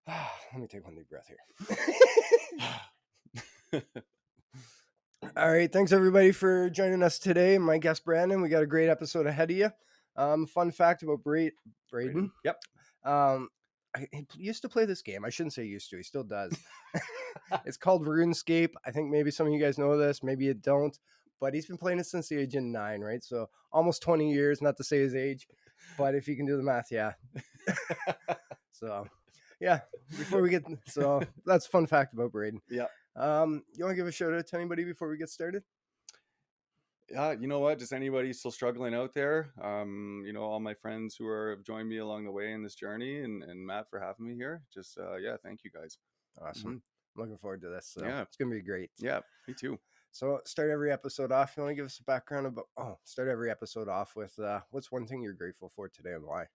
Let me take one deep breath here. All right. Thanks, everybody, for joining us today. My guest, Brandon. We got a great episode ahead of you. Fun fact about Brayden. Yep. He used to play this game. I shouldn't say used to. He still does. It's called RuneScape. I think maybe some of you guys know this. Maybe you don't. But he's been playing it since the age of 9, right? So almost 20 years, not to say his age. But if you can do the math, yeah. So, yeah. Before we get... So that's a fun fact about Brayden. Yeah. You want to give a shout out to anybody before we get started? You know what? Just anybody still struggling out there. All my friends who have joined me along the way in this journey, and Matt for having me here. Just thank you guys. Awesome. I'm looking forward to this. So Yeah. it's gonna be great. Yeah, me too. So start every episode off. You want to give us a background about? Start every episode off with what's one thing you're grateful for today and why?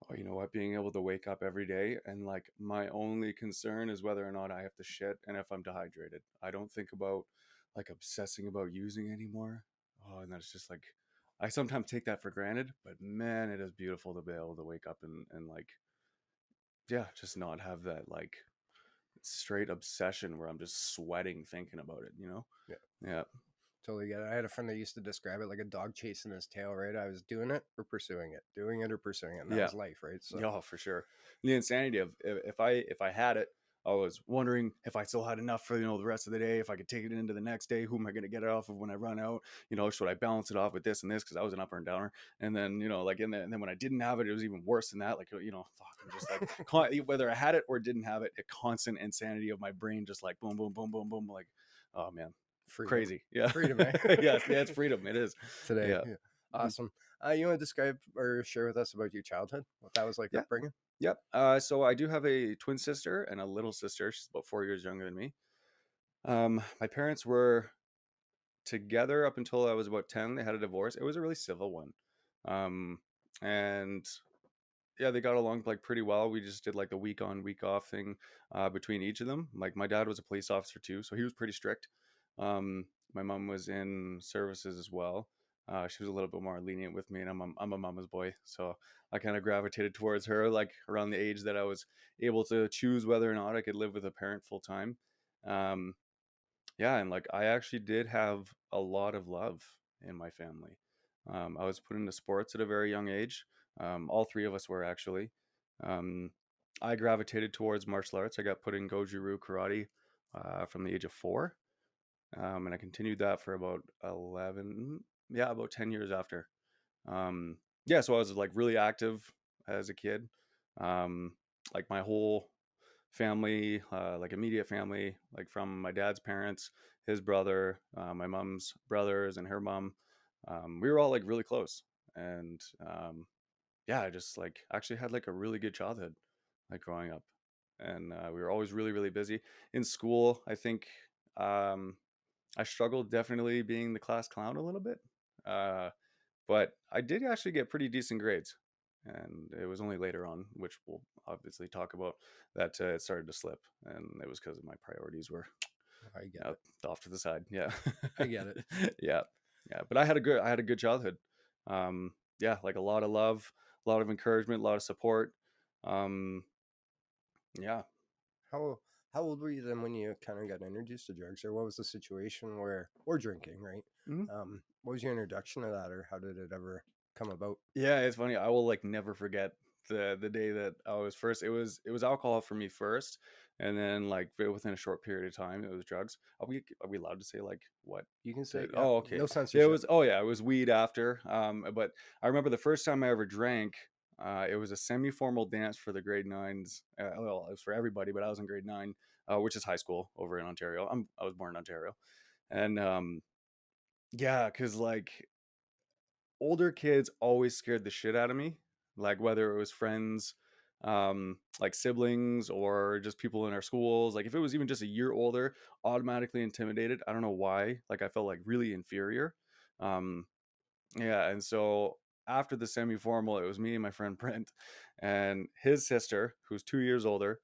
Oh, you know what? Being able to wake up every day and like my only concern is whether or not I have to shit and if I'm dehydrated. I don't think about like obsessing about using anymore. Oh, and that's just like I sometimes take that for granted, but man, it is beautiful to be able to wake up and like just not have that like straight obsession where I'm just sweating thinking about it, you know? Yeah. Totally get it. I had a friend that used to describe it like a dog chasing his tail, right? I was doing it or pursuing it, and that was life, right? So yeah, for sure. The insanity of if I had it, I was wondering if I still had enough for the rest of the day, if I could take it into the next day. Who am I going to get it off of when I run out? Should I balance it off with this and this? Because I was an upper and downer. And then and then when I didn't have it, it was even worse than that. Like I'm just like whether I had it or didn't have it, a constant insanity of my brain, just like boom, boom, boom, boom, boom. Like, oh man. Freedom. Crazy. Yeah. Freedom, eh? yeah, it's freedom. It is. Today. Yeah. Awesome. You want to describe or share with us about your childhood? What that was like upbringing? Yep. So I do have a twin sister and a little sister. She's about 4 years younger than me. My parents were together up until I was about 10. They had a divorce. It was a really civil one. And yeah, they got along like pretty well. We just did like the week on, week off thing between each of them. Like my dad was a police officer too, so he was pretty strict. My mom was in services as well. She was a little bit more lenient with me, and I'm a mama's boy, so I kind of gravitated towards her like around the age that I was able to choose whether or not I could live with a parent full time. And like I actually did have a lot of love in my family. I was put into sports at a very young age. All three of us were actually. I gravitated towards martial arts. I got put in Goju-Ryu karate from the age of 4. And I continued that for about 10 years after. So I was like really active as a kid. Like my whole family, like immediate family, like from my dad's parents, his brother, my mom's brothers, and her mom. We were all like really close. And I just like actually had like a really good childhood, like growing up. And we were always really, really busy in school. I think I struggled definitely being the class clown a little bit, but I did actually get pretty decent grades, and it was only later on, which we'll obviously talk about, that it started to slip, and it was because my priorities were off to the side. Yeah, I get it. yeah, but I had a good childhood. Like a lot of love, a lot of encouragement, a lot of support. How old were you then when you kind of got introduced to drugs, or what was the situation or drinking, right? Mm-hmm. What was your introduction to that, or how did it ever come about? Yeah, it's funny. I will like never forget the day that I was first. It was alcohol for me first, and then like within a short period of time, it was drugs. Are we allowed to say like what you can say? Oh, okay. No censorship. It was weed after. But I remember the first time I ever drank. It was a semi-formal dance for the grade 9s. Well, it was for everybody, but I was in grade 9, which is high school over in Ontario. I was born in Ontario, and because like older kids always scared the shit out of me. Like whether it was friends, like siblings, or just people in our schools. Like if it was even just a year older, automatically intimidated. I don't know why. Like I felt like really inferior. And so after the semi-formal, it was me and my friend Brent and his sister, who's 2 years older,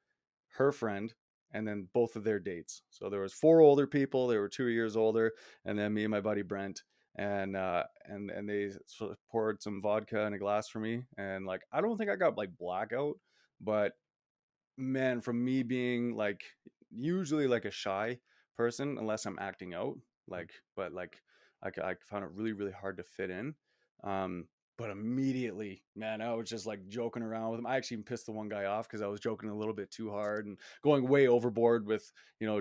her friend, and then both of their dates. So there was 4 older people. They were 2 years older, and then me and my buddy Brent. And they poured some vodka in a glass for me. And like I don't think I got like blackout, but man, from me being like usually like a shy person, unless I'm acting out, Mm. but like I found it really, really hard to fit in. Um, but immediately, man, I was just like joking around with him. I actually even pissed the one guy off because I was joking a little bit too hard and going way overboard with,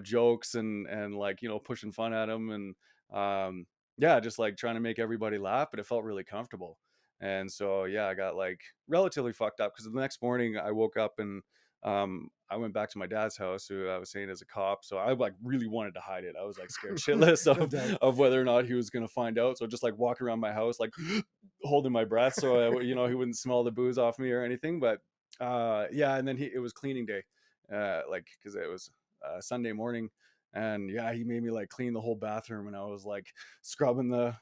jokes and like, pushing fun at him and yeah, just like trying to make everybody laugh, but it felt really comfortable. And so yeah, I got like relatively fucked up because the next morning I woke up and I went back to my dad's house, who I was saying is a cop. So I like really wanted to hide it. I was like scared shitless No doubt. of whether or not he was gonna find out. So just like walking around my house, like holding my breath, so he wouldn't smell the booze off me or anything. But yeah, and then it was cleaning day, like because it was Sunday morning, and yeah, he made me like clean the whole bathroom, and I was like scrubbing the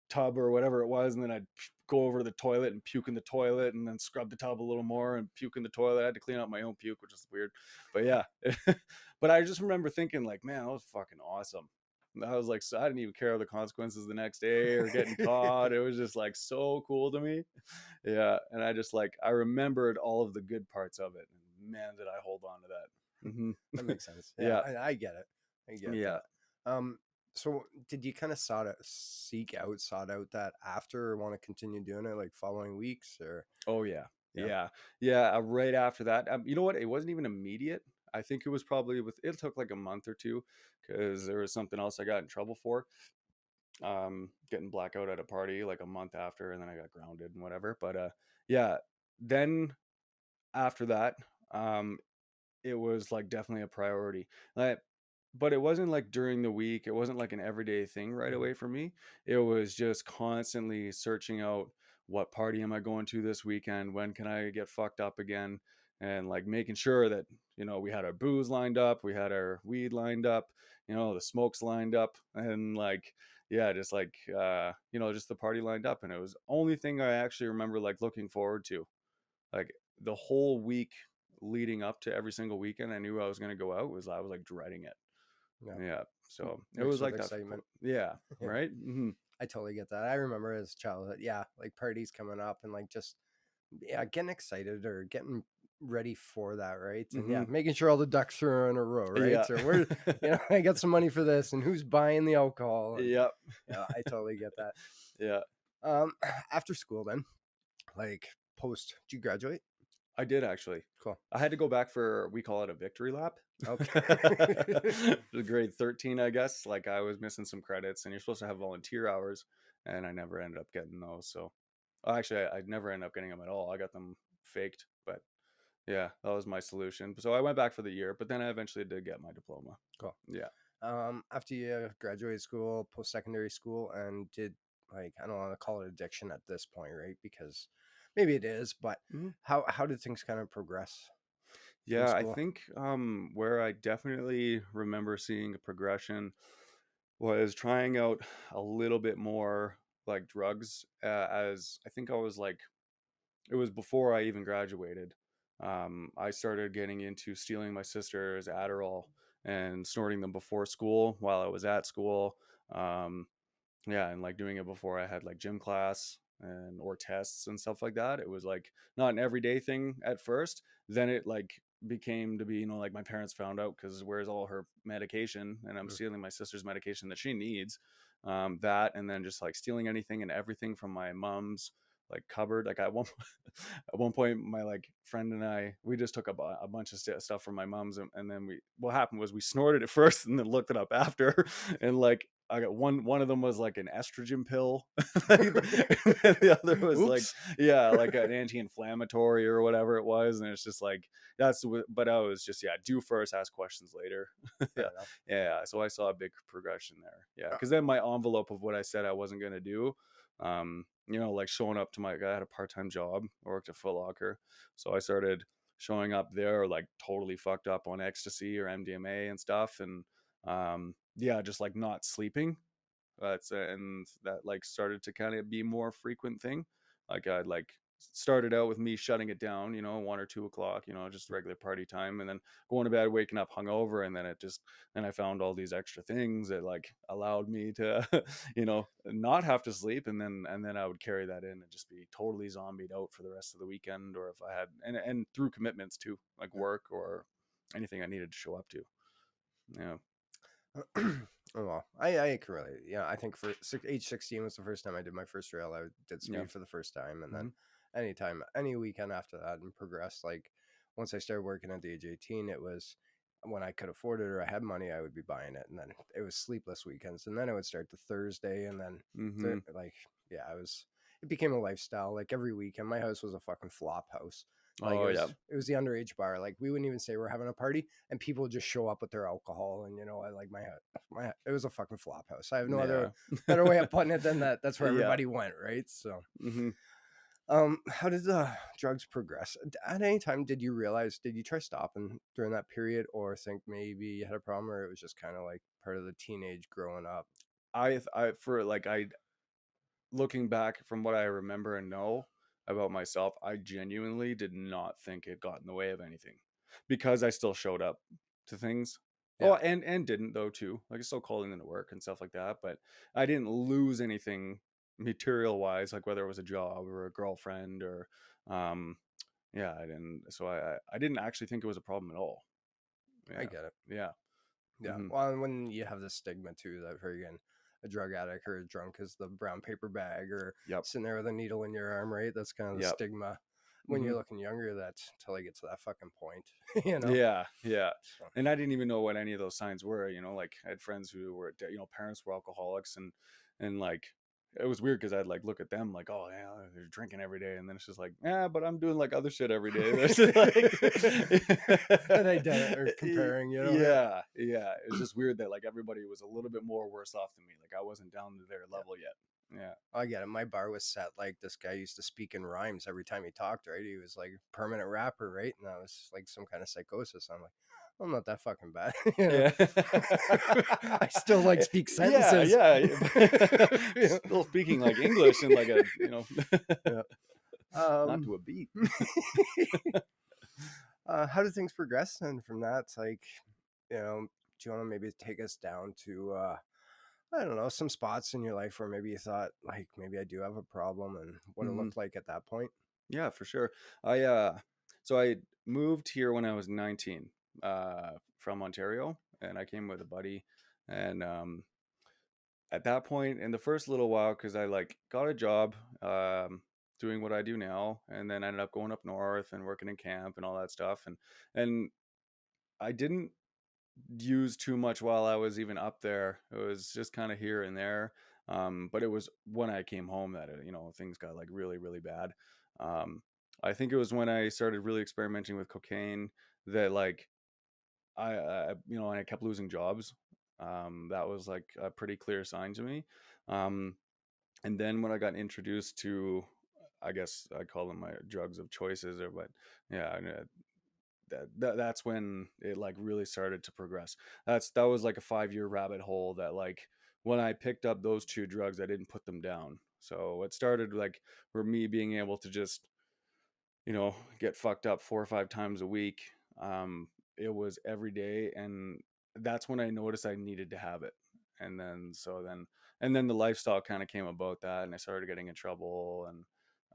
tub or whatever it was, and then I'd go over to the toilet and puke in the toilet, and then scrub the tub a little more and puke in the toilet. I had to clean out my own puke, which is weird, but yeah. But I just remember thinking like, man, that was fucking awesome. I was like, so I didn't even care of the consequences the next day or getting caught. It was just like so cool to me. Yeah, and I just like I remembered all of the good parts of it, and man, did I hold on to that. That makes sense. Yeah, Yeah, I get it. I get yeah. that. So did you kind of sought out that after, or want to continue doing it like following weeks, or Oh yeah, yeah? yeah, yeah. Right after that, you know what? It wasn't even immediate. I think it was probably it took like a month or two because there was something else I got in trouble for. Getting blackout at a party like a month after, and then I got grounded and whatever. But yeah. Then after that, um, it was like definitely a priority. Like, but it wasn't like during the week. It wasn't like an everyday thing right Mhm. away for me. It was just constantly searching out what party am I going to this weekend? When can I get fucked up again? And like making sure that, we had our booze lined up, we had our weed lined up, the smokes lined up, and like, yeah, just like, just the party lined up. And it was only thing I actually remember like looking forward to. Like the whole week leading up to every single weekend I knew I was going to go out was I was like dreading it. Yeah, Yeah. So it mixed was with like that for excitement. yeah, Yeah, right? I totally get that. I remember as childhood, yeah, like parties coming up and like just yeah, getting excited or getting ready for that, right? And yeah, Mhm. making sure all the ducks are in a row, right? Yeah. So we're, I got some money for this, and who's buying the alcohol, and Yep. yeah, I totally get that. Yeah. Um, after school, then, like post, did you graduate? I did actually. Cool. I had to go back for we call it a victory lap. Okay. Grade 13, I guess. Like I was missing some credits and you're supposed to have volunteer hours and I never ended up getting those. So actually I never ended up getting them at all. I got them faked, but yeah, that was my solution. So I went back for the year, but then I eventually did get my diploma. Cool. Yeah. After you graduated school, post secondary school, and did like I don't want to call it addiction at this point, right? Because maybe it is, but Mhm. how did things kind of progress from Yeah, I school? think where I definitely remember seeing a progression was trying out a little bit more like drugs as I think I was like it was before I even graduated. I started getting into stealing my sister's Adderall and snorting them before school while I was at school. Um, yeah, and like doing it before I had like gym class and or tests and stuff like that. It was like not an everyday thing at first. Then it like became to be, like my parents found out because where's all her medication and I'm Mm. stealing my sister's medication that she needs. That and then just like stealing anything and everything from my mom's like cupboard. Like at one at one point, my like friend and I we just took a bunch of stuff from my mom's and then we what happened was we snorted it first and then looked it up after and like I got one of them was like an estrogen pill. And the other was like Oops. yeah, like an anti-inflammatory or whatever it was. And it's just like but I was just yeah, do first, ask questions later. Fair Yeah. enough. Yeah. So I saw a big progression there. Yeah. Uh, Cause then my envelope of what I said I wasn't gonna do, like showing up to I had a part-time job, I worked at Foot Locker. So I started showing up there like totally fucked up on ecstasy or MDMA and stuff. And yeah, just like not sleeping. And that like started to kind of be more frequent thing. Like I'd like started out with me shutting it down, 1 or 2 o'clock, just regular party time, and then going to bed, waking up hungover, and then I found all these extra things that like allowed me to, not have to sleep, and then I would carry that in and just be totally zombied out for the rest of the weekend, or if I had, and through commitments too, like work or anything I needed to show up to. Yeah. Oh, well, I can relate. Yeah, I think age 16 was the first time I did my first trail. I did Yeah. speed for the first time, and Hmm. then any weekend after that, and progressed. Like once I started working at the age 18, it was when I could afford it or I had money, I would be buying it, and then it was sleepless weekends, and then it would start the Thursday, and then Hmm. like yeah, it became a lifestyle. Like every weekend, my house was a fucking flop house. Like Oh yeah. it was the underage bar. Like we wouldn't even say we're having a party, and people would just show up with their alcohol. And I like it was a fucking flop house. I have no other Yeah. better way of putting it than that. That's where Yeah. everybody went, right? So, Hmm. how did the drugs progress? At any time, did you try stopping during that period, or think maybe you had a problem, or it was just kind of like part of the teenage growing up? I for like I looking back from what I remember and know about myself, I genuinely did not think it got in the way of anything, because I still showed up to things. Oh, Yeah, and didn't though too. Like I still calling into work and stuff like that, but I didn't lose anything material wise, like whether it was a job or a girlfriend or um yeah, I didn't. So I didn't actually think it was a problem at all. I Yeah. get it. Yeah. Yeah. Hmm. Well, and when you have this stigma too, that friggin' a drug addict or a drunk is the brown paper bag or Yep. sitting there with a needle in your arm, right? That's kind of the Yep. stigma when Hmm. you're looking younger. That's until I get to that fucking point, you know? Yeah, yeah. So, And I didn't even know what any of those signs were, like I had friends who were, parents were alcoholics, and like it was weird because I'd like look at them like, oh yeah, they're drinking every day, and then it's just like, yeah, but I'm doing like other shit every day. That's just like, and I did it or comparing, yeah. yeah, yeah. It was just weird that like everybody was a little bit more worse off than me. Like I wasn't down to their Yeah. level yet. Yeah. I get it. My bar was set like this guy used to speak in rhymes every time he talked, right? He was like a permanent rapper, right? And that was like some kind of psychosis. I'm like, I'm not that fucking bad, Yeah. I still like speak Yeah, sentences. yeah. Yeah. Still speaking like English and like a, Yeah. not Um, to a beat. how did things progress? And from that, it's like, do you want to maybe take us down to, I don't know, some spots in your life where maybe you thought, like, maybe I do have a problem and what it Mhm. looked like at that point? Yeah, for sure. I so I moved here when I was 19, from Ontario, and I came with a buddy, and at that point in the first little while, because I like got a job doing what I do now, and then ended up going up north and working in camp and all that stuff, and I didn't use too much while I was even up there. It was just kind of here and there. But it was when I came home that things got like really, really bad. Um, I think it was when I started really experimenting with cocaine that like and I kept losing jobs. That was like a pretty clear sign to me. Um, and then when I got introduced to, I guess I call them my drugs of choices, or but yeah, that's when it like really started to progress. That was like a 5-year rabbit hole that like when I picked up those two drugs, I didn't put them down. So it started like for me being able to just get fucked up 4 or 5 times a week. It was every day, and that's when I noticed I needed to have it. And then the lifestyle kind of came about that, and I started getting in trouble, and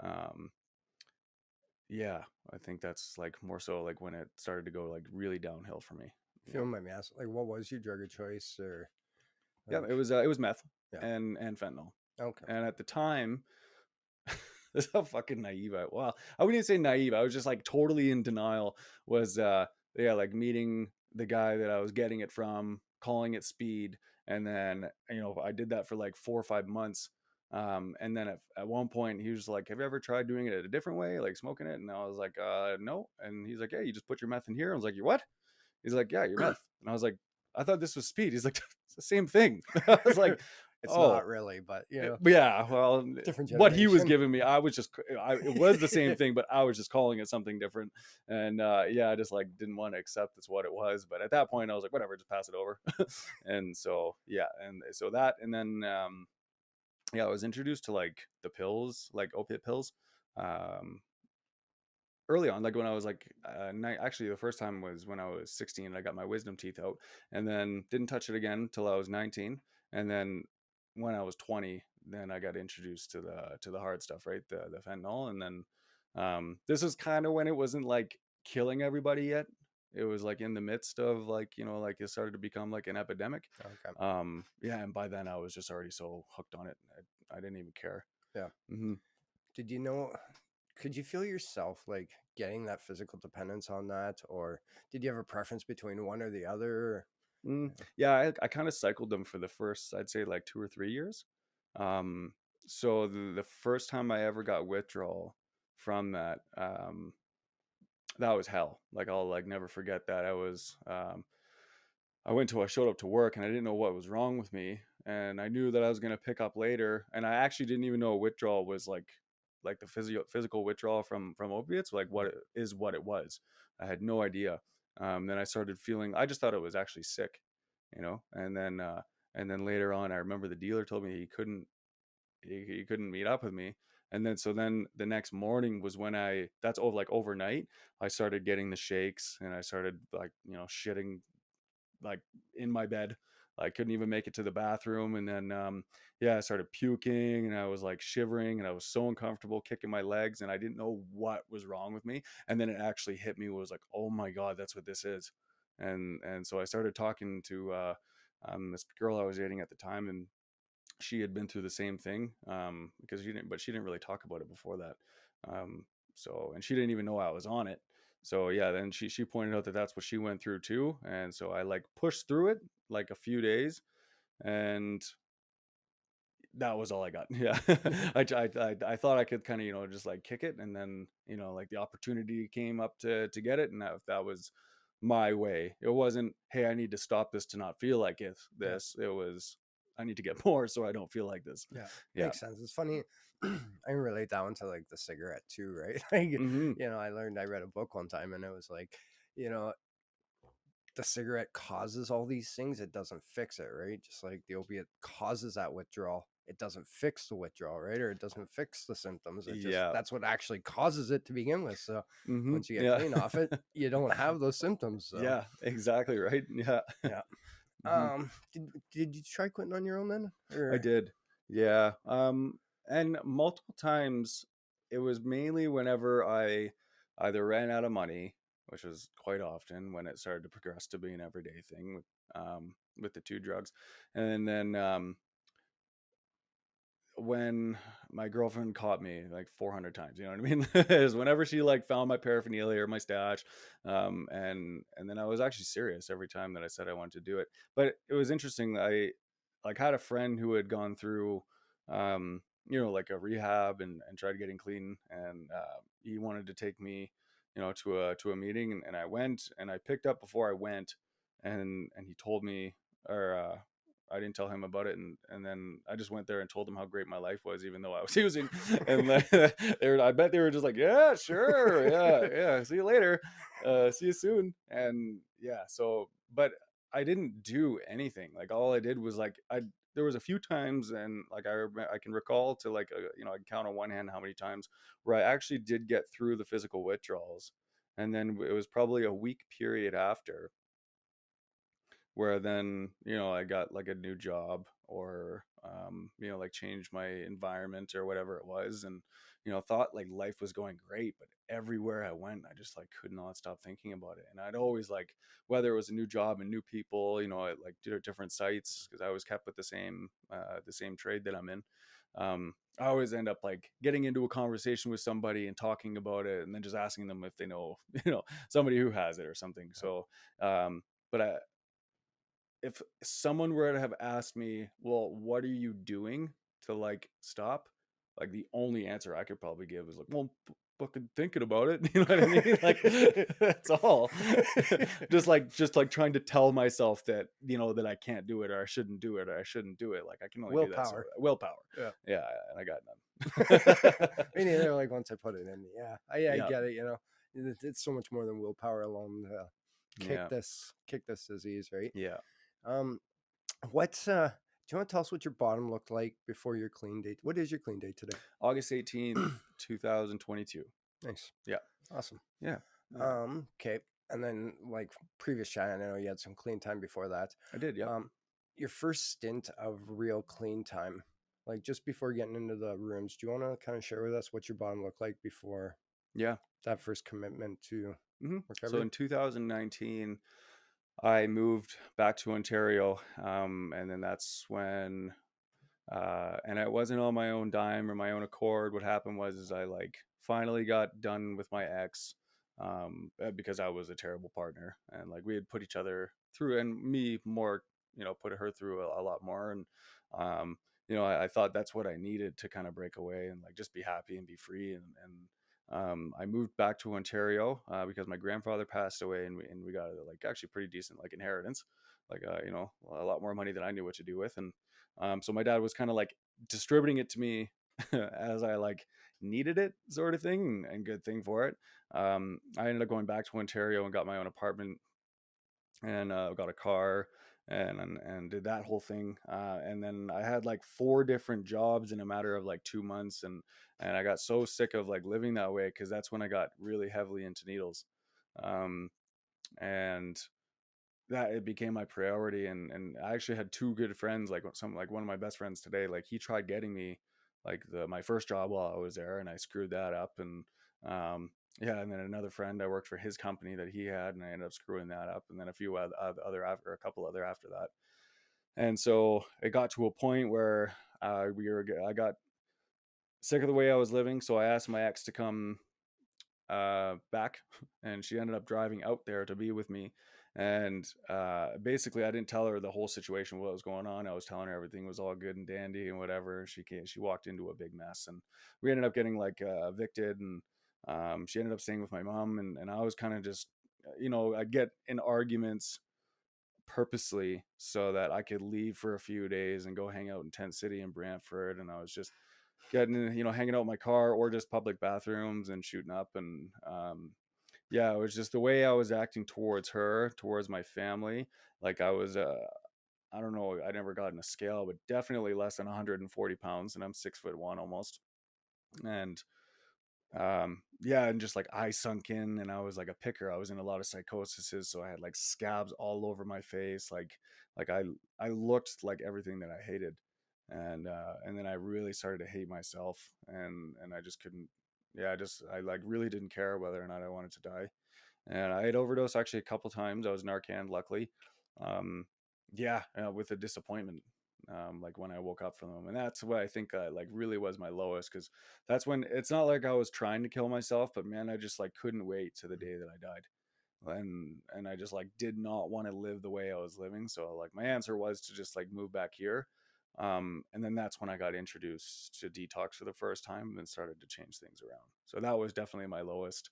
um yeah, I think that's like more so like when it started to go like really downhill for me. If you Yeah. don't mind me asking, like, what was your drug of choice or Yeah, like, it was meth yeah, and fentanyl. okay. And at the time, this is how fucking naive well, I wouldn't even say naive. I was just like totally in denial. Was yeah, like meeting the guy that I was getting it from, calling it speed, and then I did that for like 4 or 5 months. And then at one point he was just like, "Have you ever tried doing it a different way, like smoking it?" And I was like, "No." And he's like, "Yeah, you just put your meth in here." I was like, "You what?" He's like, "Yeah, your meth." And I was like, "I thought this was speed." He's like, "It's the same thing." I was like, It's "Oh." not really, but Yeah, well, different what he was generation. giving me, it was the same thing, but I was just calling it something different. And yeah, I just like didn't want to accept that's what it was. But at that point, I was like, whatever, just pass it over. And so yeah, and so that, and then yeah, I was introduced to like the pills, like opiate pills, um, early on, like when I was like, actually the first time was when I was 16 and I got my wisdom teeth out, and then didn't touch it again till I was 19. And then when I was 20, then I got introduced to the hard stuff, right? The fentanyl. And then this is kind of when it wasn't like killing everybody yet. It was like in the midst of like, like it started to become like an epidemic. Okay. Yeah, and by then I was just already so hooked on it. I didn't even care. Yeah. Hmm. Did you know? Could you feel yourself like getting that physical dependence on that, or did you have a preference between one or the other? Yeah, I kind of cycled them for the first, I'd say like 2 or 3 years. Um, so the first time I ever got withdrawal from that, that was hell. Like I'll like never forget that. I showed up to work and I didn't know what was wrong with me, and I knew that I was gonna pick up later, and I actually didn't even know withdrawal was like the physical withdrawal from opiates, like Right. what it was. I had no idea. Then I started feeling. I just thought it was actually sick, and then later on, I remember the dealer told me he couldn't meet up with me. And then so then the next morning was when that's over like overnight I started getting the shakes, and I started like shitting like in my bed. I couldn't even make it to the bathroom. And then yeah, I started puking and I was like shivering and I was so uncomfortable kicking my legs, and I didn't know what was wrong with me. And then it actually hit me, was like, oh my god, that's what this is. And so I started talking to this girl I was dating at the time, and she had been through the same thing, because she didn't really talk about it before that. Um, and she didn't even know I was on it. So yeah, then she pointed out that that's what she went through too, and so I like pushed through it like a few days, and that was all I got. Yeah, I thought I could kind of just like kick it, and then like the opportunity came up to get it, and that was my way. It wasn't, hey, I need to stop this to not feel like Yeah. this. It was, I need to get more so I don't feel like this. Yeah. Yeah. Makes sense. It's funny. I can relate that one to like the cigarette too, right? Like, Hmm. I read a book one time and it was like, you know, the cigarette causes all these things, it doesn't fix it, right? Just like the opiate causes that withdrawal, it doesn't fix the withdrawal, right? Or it doesn't fix the symptoms. It just Yeah. that's what actually causes it to begin with. So Hmm. once you get Yeah. clean off it, you don't have those symptoms. So Yeah. Exactly. Right. Yeah. yeah. Hmm. Did you try quitting on your own then? I Or did. Yeah. And multiple times it was mainly whenever I either ran out of money, which was quite often when it started to progress to be an everyday thing with the two drugs. And then when my girlfriend caught me like 400 times, you know what I mean? Is whenever she like found my paraphernalia or my stash. And then I was actually serious every time that I said I wanted to do it. But it was interesting. I like had a friend who had gone through like a rehab and tried getting clean, and he wanted to take me to a meeting, and I went, and I picked up before I went, and he told me, or I didn't tell him about it, and then I just went there and told him how great my life was, even though I was using. And like, I bet they were just like, yeah, sure, yeah, yeah, see you later, see you soon. And yeah, so but I didn't do anything. Like all I did was like there was a few times, and like I can recall to like I can count on one hand how many times where I actually did get through the physical withdrawals, and then it was probably a week period after where then I got like a new job, or like changed my environment or whatever it was, and thought like life was going great, but everywhere I went I just like could not stop thinking about it. And I'd always like, whether it was a new job and new people, I like did different sites because I was kept with the same trade that I'm in. I always end up like getting into a conversation with somebody and talking about it, and then just asking them if they know somebody who has it or something. So but if someone were to have asked me, well, what are you doing to like stop? Like the only answer I could probably give is like, well, fucking thinking about it. You know what I mean? Like that's all. just like trying to tell myself that that I can't do it, or I shouldn't do it, or I shouldn't do it. Like I can only do that. So willpower. willpower. Yeah. Yeah, and I got none. Me neither. Like once I put it in, yeah, I Yeah, get it. It's so much more than willpower alone to yeah, kick this disease, right? yeah. Um, what's Do you want to tell us what your bottom looked like before your clean date? What is your clean date today? August 18th, 2022. Nice. Yeah. Awesome. Yeah. Yeah. Okay. And then like previous chat, I know you had some clean time before that. I did. Yep. Your first stint of real clean time, like just before getting into the rooms, do you want to kind of share with us what your bottom looked like before Yeah. that first commitment to So recovery? in 2019, I moved back to Ontario. And then that's when, and it wasn't on my own dime or my own accord. What happened was, is I like finally got done with my ex, because I was a terrible partner, and like we had put each other through, and me more, put her through a lot more. And, um, I thought that's what I needed to kind of break away and like just be happy and be free. And I moved back to Ontario, because my grandfather passed away, and we got like actually pretty decent like inheritance, like, a lot more money than I knew what to do with. And so my dad was kind of like distributing it to me as I like needed it, sort of thing, and good thing for it. I ended up going back to Ontario and got my own apartment, and got a car, and did that whole thing. And then I had like 4 different jobs in a matter of like 2 months, and I got so sick of like living that way, because that's when I got really heavily into needles. Um, and that it became my priority. And I actually had 2 good friends, like some like one of my best friends today, like he tried getting me like the my first job while I was there, and I screwed that up. And yeah, and then another friend, I worked for his company that he had, and I ended up screwing that up. And then a few other after a couple other after that. And so it got to a point where I got sick of the way I was living, so I asked my ex to come back, and she ended up driving out there to be with me. And basically, I didn't tell her the whole situation, what was going on. I was telling her everything was all good and dandy and whatever. She walked into a big mess, and we ended up getting like evicted. And she ended up staying with my mom, and I was kind of just, I'd get in arguments purposely so that I could leave for a few days and go hang out in Tent City and Brantford. And I was just getting, hanging out in my car or just public bathrooms and shooting up. And yeah, it was just the way I was acting towards her, towards my family. Like I was, I don't know, I never got in a scale, but definitely less than 140 pounds, and I'm 6'1" almost. And yeah, and just like I sunk in, and I was like a picker. I was in a lot of psychoses, so I had like scabs all over my face, like I looked like everything that I hated. And then I really started to hate myself, and I just couldn't. Yeah, I like really didn't care whether or not I wanted to die. And I had overdosed actually a couple times. I was Narcan, luckily. Um, yeah, with a disappointment, like when I woke up from them. And that's what I think like really was my lowest, because that's when it's not like I was trying to kill myself, but man, I just like couldn't wait to the day that I died. And I just like did not want to live the way I was living. So like my answer was to just like move back here. And then that's when I got introduced to detox for the first time and started to change things around. So that was definitely my lowest.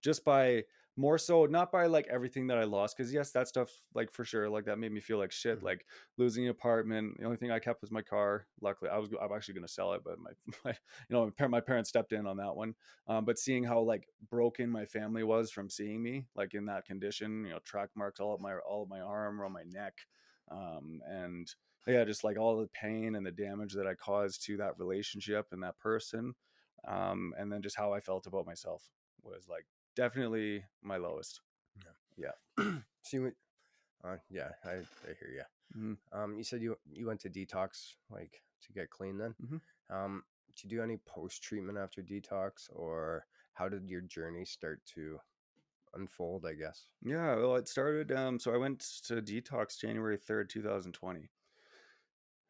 Just by more so, not by like everything that I lost, because yes, that stuff like for sure, like that made me feel like shit. Mhm. Like losing an apartment, the only thing I kept was my car. Luckily, I'm actually going to sell it, but my my parents stepped in on that one. But seeing how like broken my family was from seeing me like in that condition, track marks all of my arm, around my neck, and yeah, just like all the pain and the damage that I caused to that relationship and that person, and then just how I felt about myself was like definitely my lowest. Yeah. So you went, yeah, I hear you. Mm-hmm. You said you went to detox like to get clean then. Mm-hmm. Did you do any post treatment after detox, or how did your journey start to unfold? I guess. Yeah, well, it started. So I went to detox January 3rd, 2020,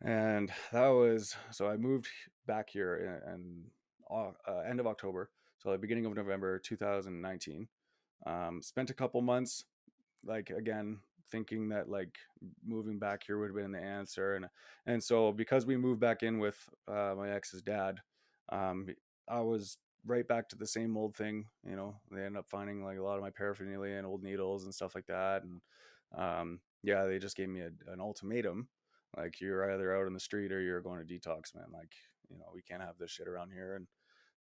and that was so I moved back here in end of October, so the beginning of November 2019. Spent a couple months, like again thinking that like moving back here would have been the answer. And so because we moved back in with my ex's dad, um I was right back to the same old thing. They ended up finding like a lot of my paraphernalia and old needles and stuff like that. And yeah, they just gave me an ultimatum, like you're either out on the street or you're going to detox, man. Like, we can't have this shit around here.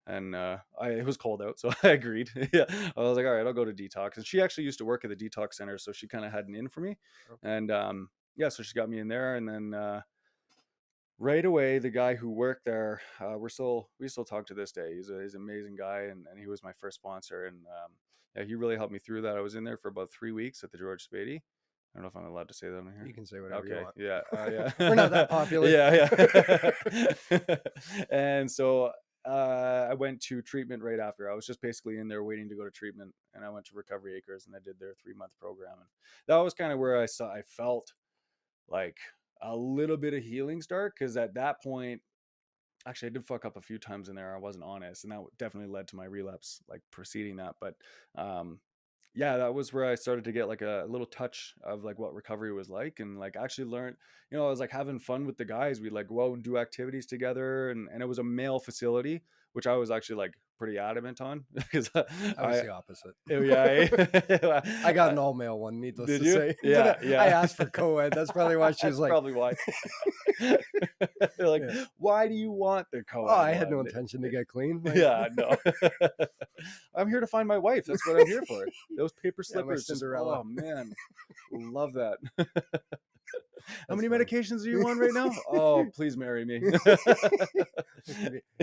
And it was cold out, so I agreed. Yeah, I was like, all right, I'll go to detox. And she actually used to work at the detox center, so she kind of had an in for me. Okay. And yeah, so she got me in there. And then right away, the guy who worked there, we still talk to this day. He's an amazing guy, and he was my first sponsor, and yeah, he really helped me through that. I was in there for about 3 weeks at the George Spady. I don't know if I'm allowed to say that on here. You can say whatever you Okay, want. yeah, We're not yeah, that popular. yeah. And so I went to treatment right after. I was just basically in there waiting to go to treatment, and I went to Recovery Acres, and I did their 3-month program, and that was kind of where I felt like a little bit of healing start, because at that point, actually I did fuck up a few times in there. I wasn't honest, and that definitely led to my relapse like preceding that. But um yeah, that was where I started to get like a little touch of like what recovery was like, and like actually learned, I was like having fun with the guys. We'd like go out and do activities together, and it was a male facility, which I was actually like pretty adamant on because I was I the opposite. oh, yeah. I got an all male one, needless Did to you? say. Yeah, But I yeah. asked for co-ed. That's probably why she was That's like, probably why. They're like, yeah. why do you want the Oh, co-ed I had no one? intention to get clean. Like, Yeah, no. I'm here to find my wife. That's what I'm here for. Those paper yeah, my slippers, just Cinderella. oh man, love that. How That's many funny. medications are you on right now? Oh, please marry me.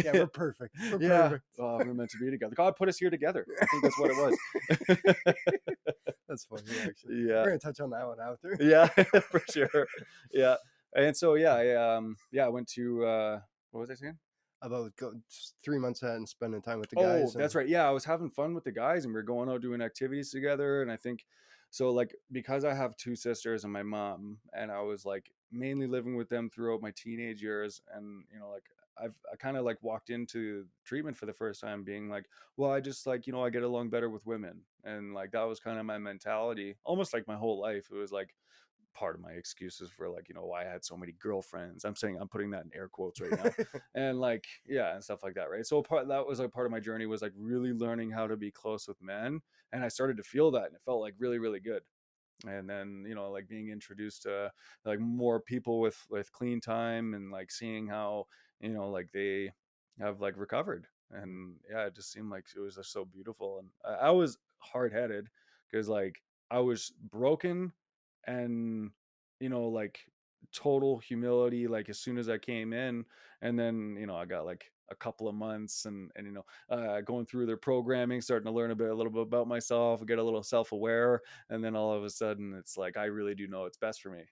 Yeah, we're perfect. We're Yeah. perfect. Oh, we're meant to be together. God put us here together. I think that's what it was. That's funny, actually. Yeah. We're gonna touch on that one after. Yeah, for sure. Yeah. And so yeah, I went to what was I saying? About 3 months ahead and spending time with the Oh, guys. that's And right. Yeah, I was having fun with the guys, and we are going out doing activities together. And I think so, like, because I have two sisters and my mom, and I was like mainly living with them throughout my teenage years, and like I kind of like walked into treatment for the first time being like, well, I just like I get along better with women, and like that was kind of my mentality, almost like my whole life. It was like part of my excuses for like why I had so many girlfriends. I'm putting that in air quotes right now, and like yeah, and stuff like that, right? So that was like part of my journey was like really learning how to be close with men, and I started to feel that, and it felt like really really good. And then like being introduced to like more people with clean time, and like seeing how like they have like recovered, and yeah, it just seemed like it was just so beautiful. And I was hard-headed because like I was broken, and like total humility like as soon as I came in. And then I got like a couple of months, and going through their programming, starting to learn a little bit about myself, get a little self-aware, and then all of a sudden it's like I really do know what's best for me.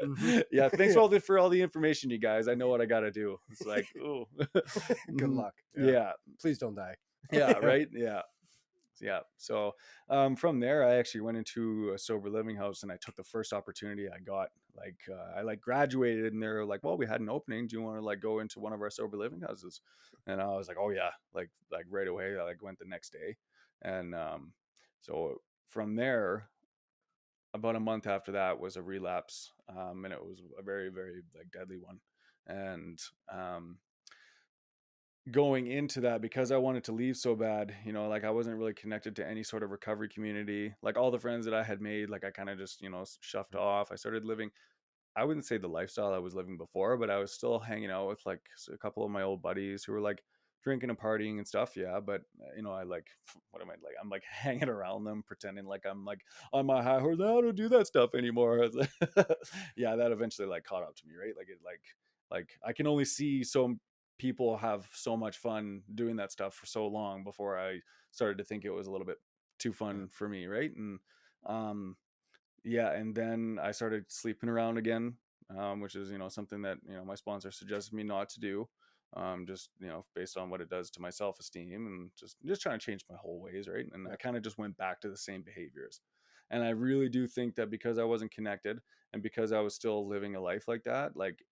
hmm Yeah, thanks yeah. for all the information, you guys. I know what I got to do. It's like, ooh. Good Mhm. luck. Yeah. Yeah. Please don't die. Yeah, right. Yeah. So from there, I actually went into a sober living house, and I took the first opportunity I got. Like I like graduated, and they're like, "Well, we had an opening. Do you want to like go into one of our sober living houses?" And I was like, "Oh yeah!" Like right away. I like went the next day, and so from there, about a month after that was a relapse, and it was a very very like deadly one, and going into that, because I wanted to leave so bad, like I wasn't really connected to any sort of recovery community. Like all the friends that I had made, like I kind of just, shuffed off. I started living, I wouldn't say the lifestyle I was living before, but I was still hanging out with like a couple of my old buddies who were like drinking and partying and stuff. Yeah. But, I like, what am I like? I'm like hanging around them, pretending like I'm like on my high horse. I don't do that stuff anymore. Yeah. That eventually like caught up to me, right? Like I can only see so people have so much fun doing that stuff for so long before I started to think it was a little bit too Yeah. fun for me. Right. And, um, yeah, and then I started sleeping around again, which is something that my sponsor suggested me not to do, just based on what it does to my self esteem, and just trying to change my whole ways, right? And I Yeah. kind of just went back to the same behaviors, and I really do think that because I wasn't connected, and because I was still living a life like that, like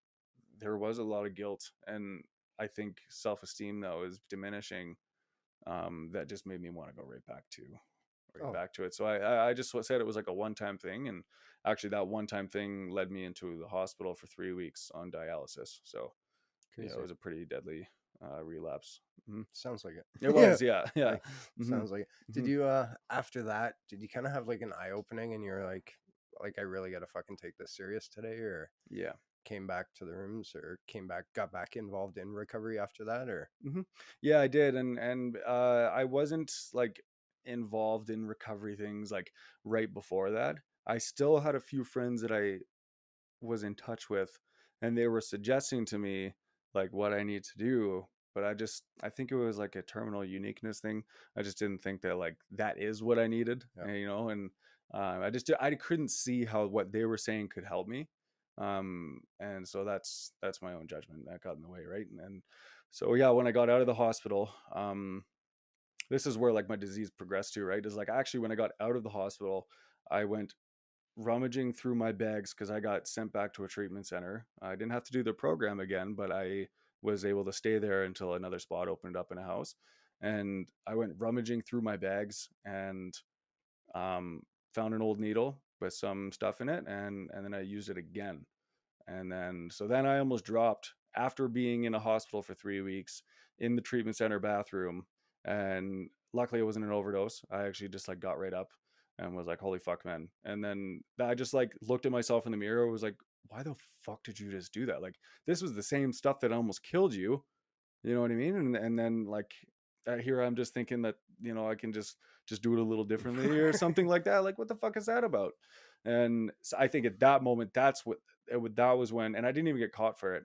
there was a lot of guilt, and I think self esteem that was diminishing, that just made me want to go right Oh, back to it. So I just said it was like a one time thing, and actually that one time thing led me into the hospital for 3 weeks on dialysis. So yeah, it crazy. was a pretty deadly relapse. Mhm. Sounds like it. It Yeah. was, yeah, yeah. Like, Hmm. sounds like it. Did Hmm. you after that, did you kind of have like an eye opening and you're like I really gotta fucking take this serious today, or Yeah. came back to the rooms, or got back involved in recovery after that, or Hmm. Yeah, I did, and I wasn't like involved in recovery things like right before that. I still had a few friends that I was in touch with, and they were suggesting to me like what I need to do. But I think it was like a terminal uniqueness thing. I just didn't think that like that is what I needed, Yeah. and, and I couldn't see how what they were saying could help me. And so that's my own judgment that got in the way, right? And so yeah, when I got out of the hospital, this is where like my disease progressed to, right? Is like actually when I got out of the hospital, I went rummaging through my bags because I got sent back to a treatment center. I didn't have to do the program again, but I was able to stay there until another spot opened up in a house. And I went rummaging through my bags and um, found an old needle with some stuff in it, and then I used it again. And then so then I almost dropped after being in a hospital for 3 weeks in the treatment center bathroom. And luckily it wasn't an overdose. I actually just like got right up and was like, holy fuck, man. And then I just like looked at myself in the mirror, was like, why the fuck did you just do that? Like this was the same stuff that almost killed you. You know what I mean? And then like here I'm just thinking that, I can just do it a little differently or something like that. Like what the fuck is that about? And so I think at that moment, that was when, and I didn't even get caught for it.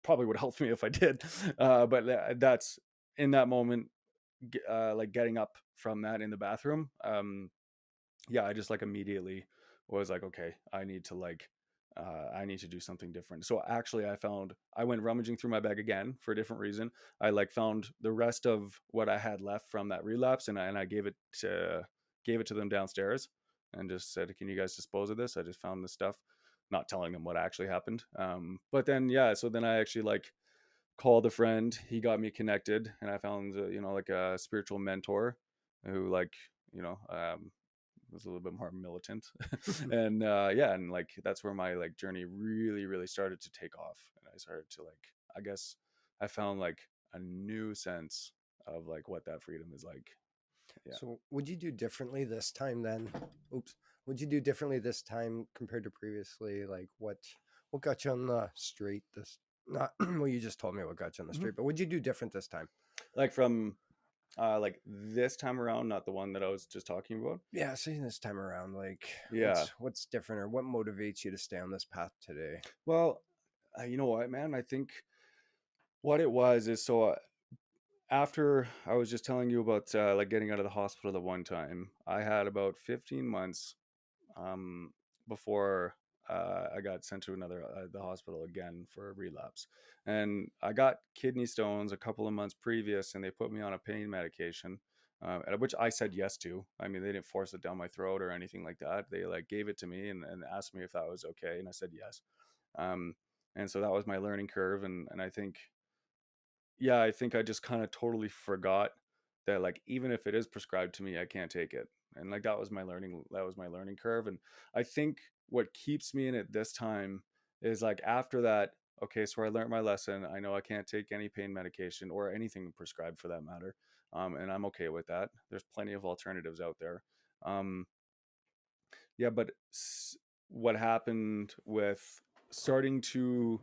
Probably would help me if I did. But that's in that moment, like getting up from that in the bathroom. Yeah, I just like immediately was like, okay, I need to do something different. So actually I went rummaging through my bag again for a different reason. I like found the rest of what I had left from that relapse, and I gave it to them downstairs and just said, can you guys dispose of this? I just found this stuff, not telling them what actually happened. But then, yeah, so then I actually like called a friend. He got me connected, and I found, like a spiritual mentor who like, you know, was a little bit more militant. And yeah, and like that's where my like journey really really started to take off, and I started to like, I guess I found like a new sense of like what that freedom is like. Yeah. So would you do differently this time then? Oops. Would you do differently this time compared to previously? Like what got you on the straight this not well you just told me what got you on the Mhm. straight, but what'd you do different this time? Like from like this time around, not the one that I was just talking about. Yeah, seeing this time around, like Yeah. what's different or what motivates you to stay on this path today? Well, you know what, man, I think what it was is, so after I was just telling you about like getting out of the hospital the one time, I had about 15 months um, before I got sent to the hospital again for a relapse. And I got kidney stones a couple of months previous, and they put me on a pain medication, which I said yes to. I mean, they didn't force it down my throat or anything like that. They like gave it to me and asked me if that was okay, and I said yes. Um, and so that was my learning curve, and I think, yeah, I think I just kind of totally forgot that like even if it is prescribed to me, I can't take it. And like that was my learning curve. And I think what keeps me in it this time is like after that, okay, so I learned my lesson. I know I can't take any pain medication or anything prescribed for that matter. And I'm okay with that. There's plenty of alternatives out there. Um, yeah, but what happened with starting to,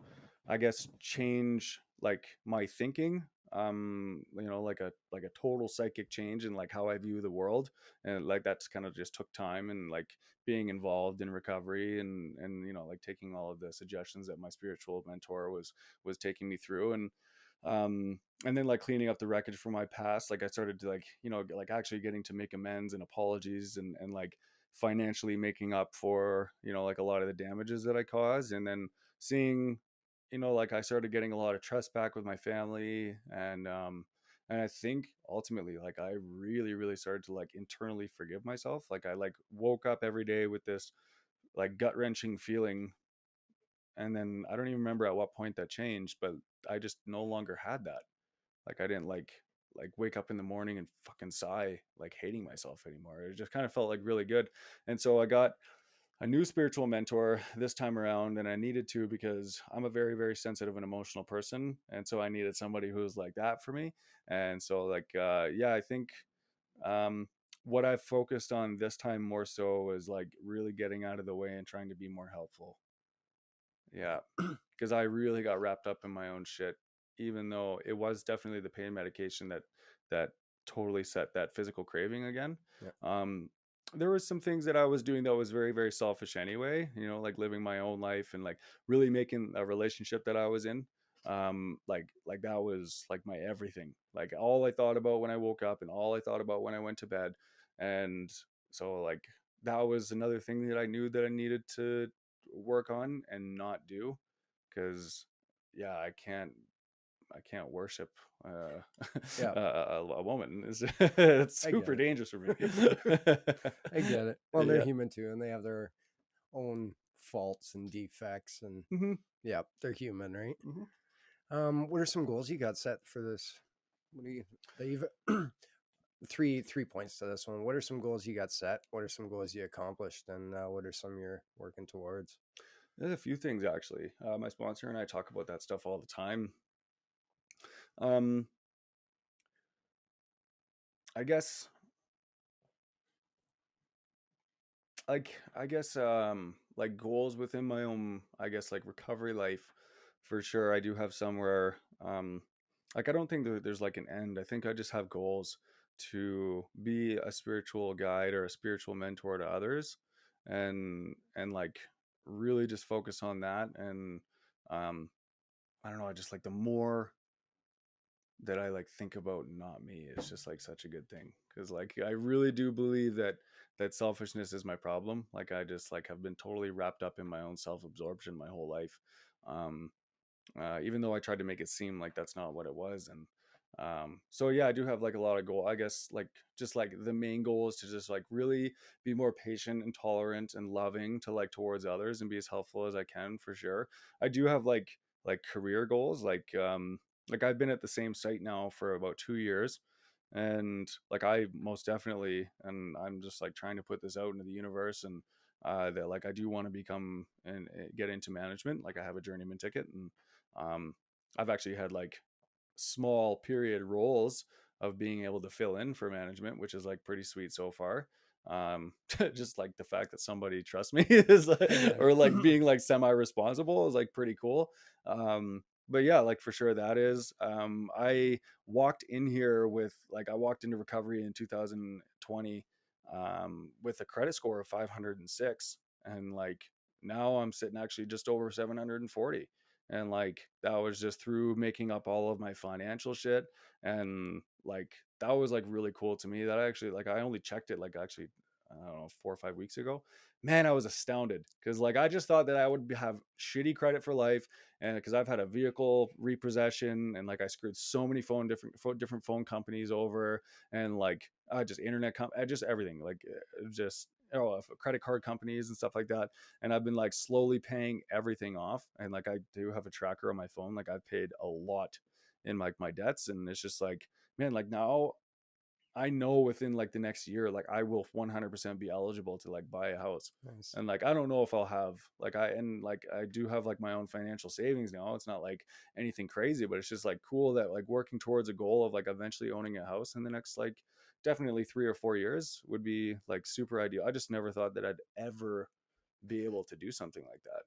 I guess, change like my thinking, like a total psychic change in like how I view the world, and like that's kind of just took time, and like being involved in recovery, and like taking all of the suggestions that my spiritual mentor was taking me through, and then like cleaning up the wreckage from my past. Like I started to like, like actually getting to make amends and apologies, and like financially making up for, like a lot of the damages that I caused. And then seeing, like I started getting a lot of trust back with my family. And I think ultimately like I really really started to like internally forgive myself. Like I like woke up every day with this like gut-wrenching feeling, and then I don't even remember at what point that changed, but I just no longer had that. Like I didn't like wake up in the morning and fucking sigh like hating myself anymore. It just kind of felt like really good. And so I got a new spiritual mentor this time around, and I needed to, because I'm a very very sensitive and emotional person, and so I needed somebody who's like that for me. And so like yeah, I think um what I've focused on this time more so is like really getting out of the way and trying to be more helpful. Yeah, because I really got wrapped up in my own shit, even though it was definitely the pain medication that totally set that physical craving again. Yeah. Um, there was some things that I was doing that was very, very selfish anyway, you know, like living my own life and like really making a relationship that I was in. Like that was like my everything. Like all I thought about when I woke up and all I thought about when I went to bed. And so like that was another thing that I knew that I needed to work on and not do. Cause yeah, I can't worship Yeah, a woman. It's I get super dangerous for me. it. I get it. Well, they're Yeah. human too, and they have their own faults and defects, and Hmm. yeah, they're human, right? Hmm. What are some goals you got set for this? What do you that you've three points to this one? What are some goals you got set? What are some goals you accomplished, and what are some you're working towards? There's a few things actually. My sponsor and I talk about that stuff all the time. Um, I guess, like goals within my own, I guess, like recovery life, for sure. I do have somewhere. Like I don't think that there's like an end. I think I just have goals to be a spiritual guide or a spiritual mentor to others, and like really just focus on that. And um, I don't know. I just like the more that I like think about not me, it's just like such a good thing, because like I really do believe that selfishness is my problem. Like I just like have been totally wrapped up in my own self-absorption my whole life. um Even though I tried to make it seem like that's not what it was. And so yeah, I do have like a lot of goal, I guess. Like just like the main goal is to just like really be more patient and tolerant and loving to like towards others and be as helpful as I can, for sure. I do have like career goals, like I've been at the same site now for about 2 years, and like I most definitely, and I'm just like trying to put this out into the universe, and that like I do want to become and get into management. Like I have a journeyman ticket, and um, I've actually had like small period roles of being able to fill in for management, which is like pretty sweet so far. Just like the fact that somebody trusts me is like, Yeah. or like being like semi-responsible is like pretty cool. But yeah, like for sure that is. I walked in here with like I walked into recovery in 2020 with a credit score of 506, and like now I'm sitting actually just over 740. And like that was just through making up all of my financial shit. And like that was like really cool to me, that I actually like I only checked it like actually I don't know 4 or 5 weeks ago. Man, I was astounded, because like I just thought that I would have shitty credit for life, and because I've had a vehicle repossession, and like I screwed so many different phone companies over, and like just just everything, like just credit card companies and stuff like that. And I've been like slowly paying everything off. And like I do have a tracker on my phone. Like I've paid a lot in like my debts, and it's just like, man, like now I know within like the next year, like I will 100% be eligible to like buy a house. Nice. And like I don't know if I'll have like I do have like my own financial savings now. It's not like anything crazy, but it's just like cool that like working towards a goal of like eventually owning a house in the next like definitely 3 or 4 years would be like super ideal. I just never thought that I'd ever be able to do something like that.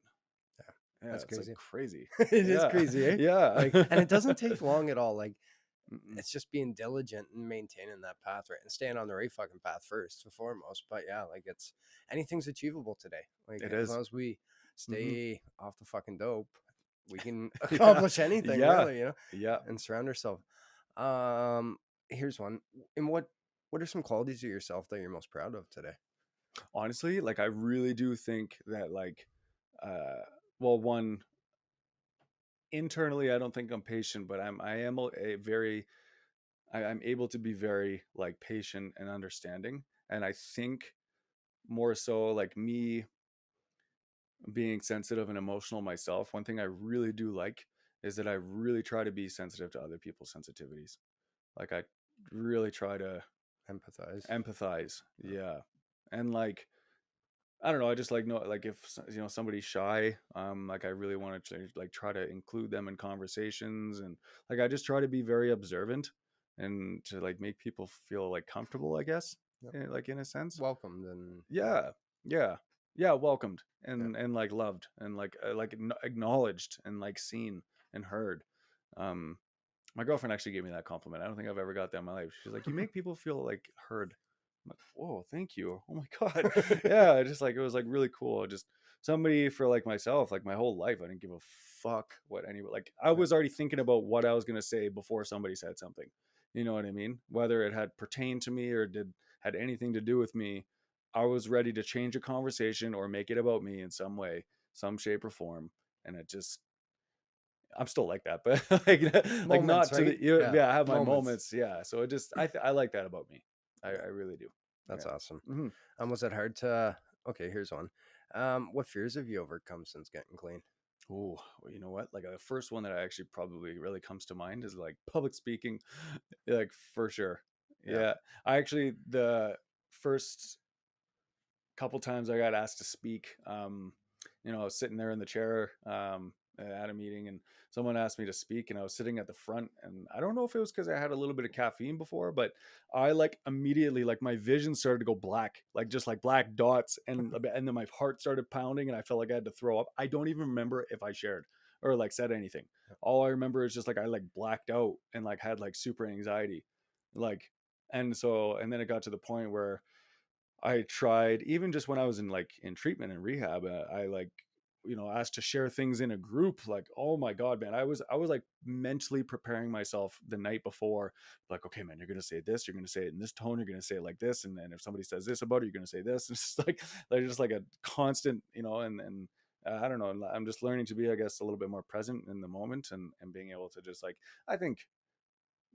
Yeah, Yeah, that's it's like crazy. crazy. It is Yeah. crazy, eh? Yeah. Like, and it doesn't take long at all. Like, Mm-mm. it's just being diligent and maintaining that path, right, and staying on the right fucking path first and foremost. But yeah, like it's anything's achievable today. Like It as long is. as we Hmm. stay off the fucking dope, we can Yeah. accomplish anything, Yeah. really, Yeah. and surround ourselves. Um, here's one. And what are some qualities of yourself that you're most proud of today? Honestly, like I really do think that like uh well, one, internally I don't think I'm patient, but I am a very I'm able to be very like patient and understanding. And I think more so like me being sensitive and emotional myself, one thing I really do like is that I really try to be sensitive to other people's sensitivities. Like I really try to Empathize. empathize. Yeah. And like I don't know, I just like know like if somebody's shy, like I really want to like try to include them in conversations. And like I just try to be very observant and to like make people feel like comfortable, I guess, Yep. like in a sense. Welcomed and Yeah. Yeah. Yeah, welcomed yeah. and like loved and like acknowledged and like seen and heard. Um my girlfriend actually gave me that compliment. I don't think I've ever got that in my life. She's like, "You make people feel like heard." I'm like, whoa, thank you. Oh my God. Yeah, just like it was like really cool. Just somebody for like myself, like my whole life, I didn't give a fuck what anyone like I Yeah, was already thinking about what I was gonna say before somebody said something. You know what I mean? Whether it had pertained to me or did had anything to do with me, I was ready to change a conversation or make it about me in some way, some shape or form. And it just I'm still like that, but like moments, not to right? the Yeah, yeah, I have my moments. moments. Yeah. So it just I like that about me. Yeah, I really do. that's Yeah. awesome. Mhm. Was it hard to? Okay, here's one. What fears have you overcome since getting clean? Oh, well, you know what? Like the first one that I actually probably really comes to mind is like public speaking, like for sure. Yeah. Yeah, I actually the first couple times I got asked to speak. I was sitting there in the chair at a meeting, and someone asked me to speak, and I was sitting at the front, and I don't know if it was because I had a little bit of caffeine before, but I like immediately like my vision started to go black, like just like black dots, and then my heart started pounding, and I felt like I had to throw up. I don't even remember if I shared or like said anything. All I remember is just like I like blacked out and like had like super anxiety, like, and then it got to the point where I tried even just when I was in like in treatment and rehab. I like asked to share things in a group. Like, oh my god, man, I was like mentally preparing myself the night before. Like, okay, man, you're gonna say this. You're gonna say it in this tone. You're gonna say it like this. And then if somebody says this about it, you're gonna say this. And it's like just like a constant, I don't know. I'm just learning to be, I guess, a little bit more present in the moment and being able to just like I think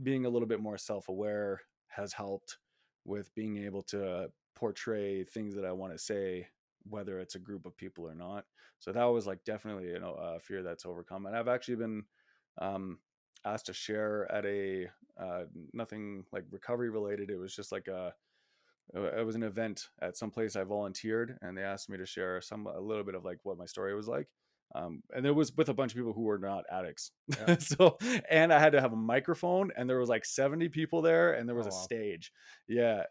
being a little bit more self-aware has helped with being able to portray things that I want to say, whether it's a group of people or not. So that was like definitely a fear that's overcome, and I've actually been um, asked to share at a nothing like recovery related. It was just like it was an event at some place I volunteered, and they asked me to share a little bit of like what my story was like. And it was with a bunch of people who were not addicts. Yeah. So, and I had to have a microphone, and there was like 70 people there, and there was Oh a wow, stage. Yeah,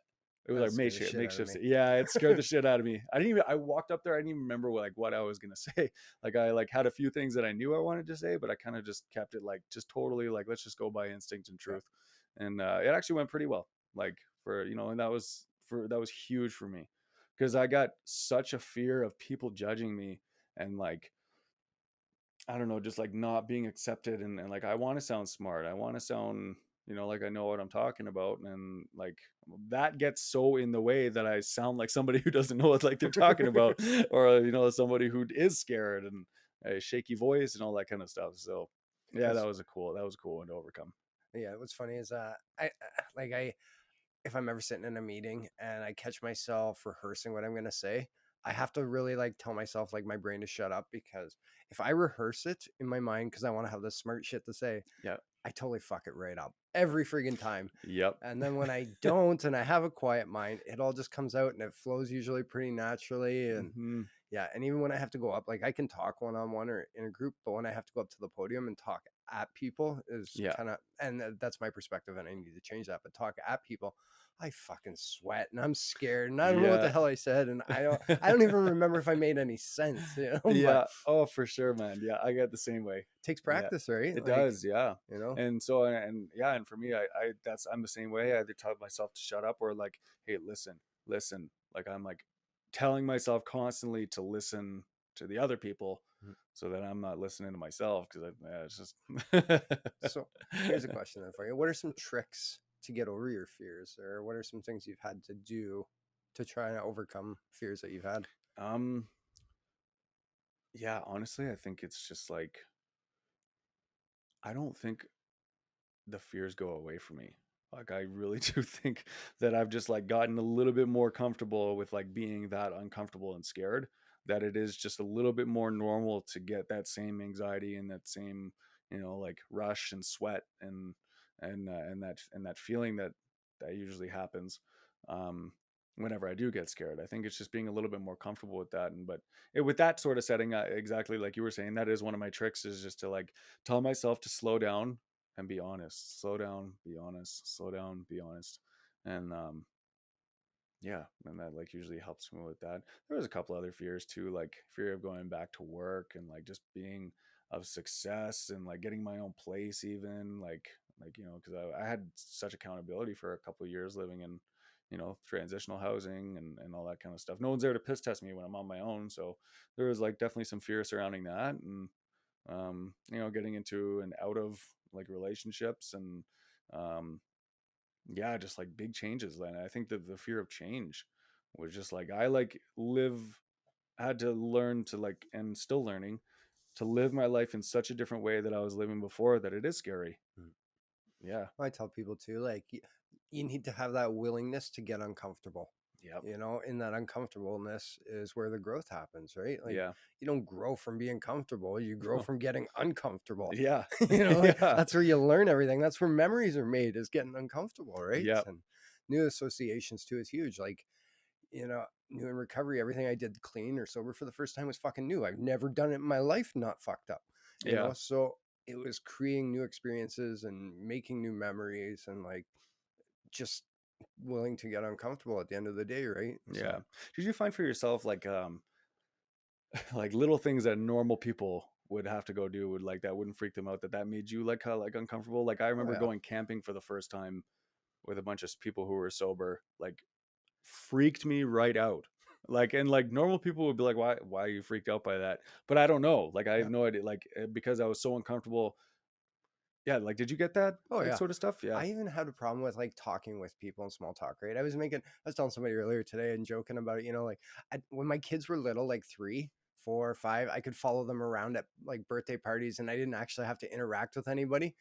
it was that like scared the shit out of makeshift. me. Yeah, it scared the shit out of me. I walked up there. I didn't even remember what I was gonna say. Like I like had a few things that I knew I wanted to say, but I kind of just kept it like just totally like let's just go by instinct and Yeah. truth. And it actually went pretty well. Like and that was huge for me because I got such a fear of people judging me and like I don't know, just like not being accepted and like I want to sound smart. I want to sound, like I know what I'm talking about. And like that gets so in the way that I sound like somebody who doesn't know what like they're talking about, or somebody who is scared and a shaky voice and all that kind of stuff. So yeah, Because that was a cool one to overcome. yeah, what's funny is I if I'm ever sitting in a meeting and I catch myself rehearsing what I'm gonna say, I have to really like tell myself like my brain to shut up because if I rehearse it in my mind because I want to have this smart shit to say, Yeah. I totally fuck it right up every friggin' time. Yep. And then when I don't and I have a quiet mind, it all just comes out and it flows usually pretty naturally. And Hmm. yeah, and even when I have to go up, like I can talk one on one or in a group, but when I have to go up to the podium and talk at people is Yeah. kind of, and that's my perspective, and I need to change that. But talk at people, I fucking sweat and I'm scared and I don't know what the Yeah. hell I said, and I don't even remember if I made any sense, But Yeah. Oh, for sure, man. Yeah, I get the same way. it takes Yeah, practice, right? it Like does. Yeah. you know, And so, and yeah, and for me, I'm the same way. I either tell myself to shut up or like, hey, listen. Like I'm like telling myself constantly to listen to the other people Mhm. so that I'm not listening to myself because it's just. So here's a question then for you: what are some tricks to get over your fears, or what are some things you've had to do to try and overcome fears that you've had? um, yeah, honestly, I think it's just like, I don't think the fears go away from me. Like I really do think that I've just like gotten a little bit more comfortable with like being that uncomfortable and scared that it is just a little bit more normal to get that same anxiety and that same, like rush and sweat and that feeling that usually happens whenever I do get scared. I think it's just being a little bit more comfortable with that with that sort of setting, exactly like you were saying, that is one of my tricks is just to like tell myself to slow down and be honest. Slow down, be honest. Slow down, be honest. And yeah, and that like usually helps me with that. There was a couple other fears too, like fear of going back to work and like just being of success and like getting my own place even because I had such accountability for a couple of years living transitional housing and all that kind of stuff. No one's there to piss test me when I'm on my own. So there was like definitely some fear surrounding that. And, getting into and out of like relationships and, um, yeah, just like big changes. And I think that the fear of change was just like, I like had to learn to like, and still learning to live my life in such a different way that I was living before that it is scary. Mm. Yeah. I tell people too, like you need to have that willingness to get uncomfortable. Yep. In that uncomfortableness is where the growth happens, right? Like Yeah. you don't grow from being comfortable, you grow from getting uncomfortable. Yeah. Like, Yeah. that's where you learn everything. That's where memories are made, is getting uncomfortable, right? Yep. And new associations too is huge. Like, new in recovery, everything I did clean or sober for the first time was fucking new. I've never done it in my life not fucked up. Yeah. So it was creating new experiences and making new memories and like just willing to get uncomfortable at the end of the day, right? Yeah. So Did you find for yourself like like little things that normal people would have to go do would like that wouldn't freak them out, that made you like kind of like uncomfortable? Like I oh remember yeah. going camping for the first time with a bunch of people who were sober, like freaked me right out. Like and like normal people would be like, why are you freaked out by that? But I don't know. Like I Yeah. have no idea. Like because I was so uncomfortable. Yeah, like did you get that Oh like yeah. sort of stuff? Yeah. I even had a problem with like talking with people in small talk, right? I was telling somebody earlier today and joking about it, like when my kids were little, like 3, 4, 5, I could follow them around at like birthday parties and I didn't actually have to interact with anybody.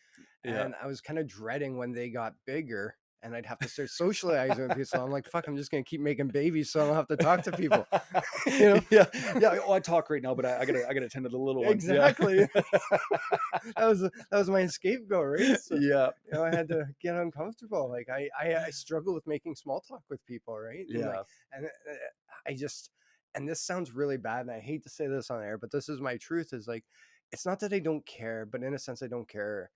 Yeah. And I was kind of dreading when they got bigger and I'd have to start socializing with people. So I'm like, fuck, I'm just going to keep making babies so I don't have to talk to people, you know? Yeah. Yeah. Oh, I talk right now, but I gotta tend to the little ones. Yeah. Exactly. that was my scapegoat, right? So Yeah. I had to get uncomfortable. Like I struggle with making small talk with people, right? And like Yeah. and I just and this sounds really bad, and I hate to say this on air, but this is my truth. Is like it's not that I don't care, but in a sense, I don't care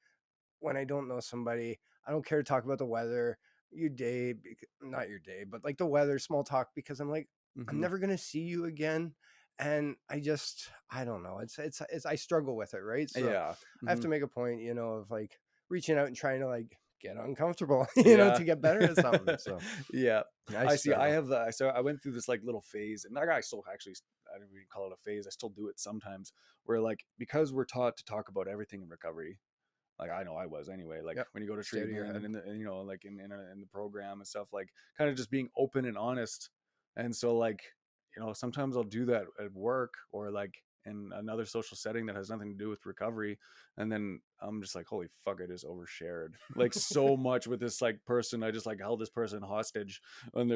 when I don't know somebody. I don't care to talk about the weather, your day, not your day, but like the weather, small talk, because I'm like, I'm Hmm. never gonna see you again. And I don't know. It's I struggle with it, right? So Yeah. I have Hmm. to make a point, of like reaching out and trying to like get uncomfortable, Yeah. to get better at something. So Yeah. I I see. I struggle. have the. So I went through this like little phase, and I still actually. I don't even call it a phase. I still do it sometimes. Where like because we're taught to talk about everything in recovery. Like I know I was anyway. Like Yep. when you go to Stay to your treatment and head. in the like in the program and stuff, like kind of just being open and honest. And so like sometimes I'll do that at work or like in another social setting that has nothing to do with recovery, and then I'm just like, holy fuck, I just overshared like so much with this like person. I just like held this person hostage, and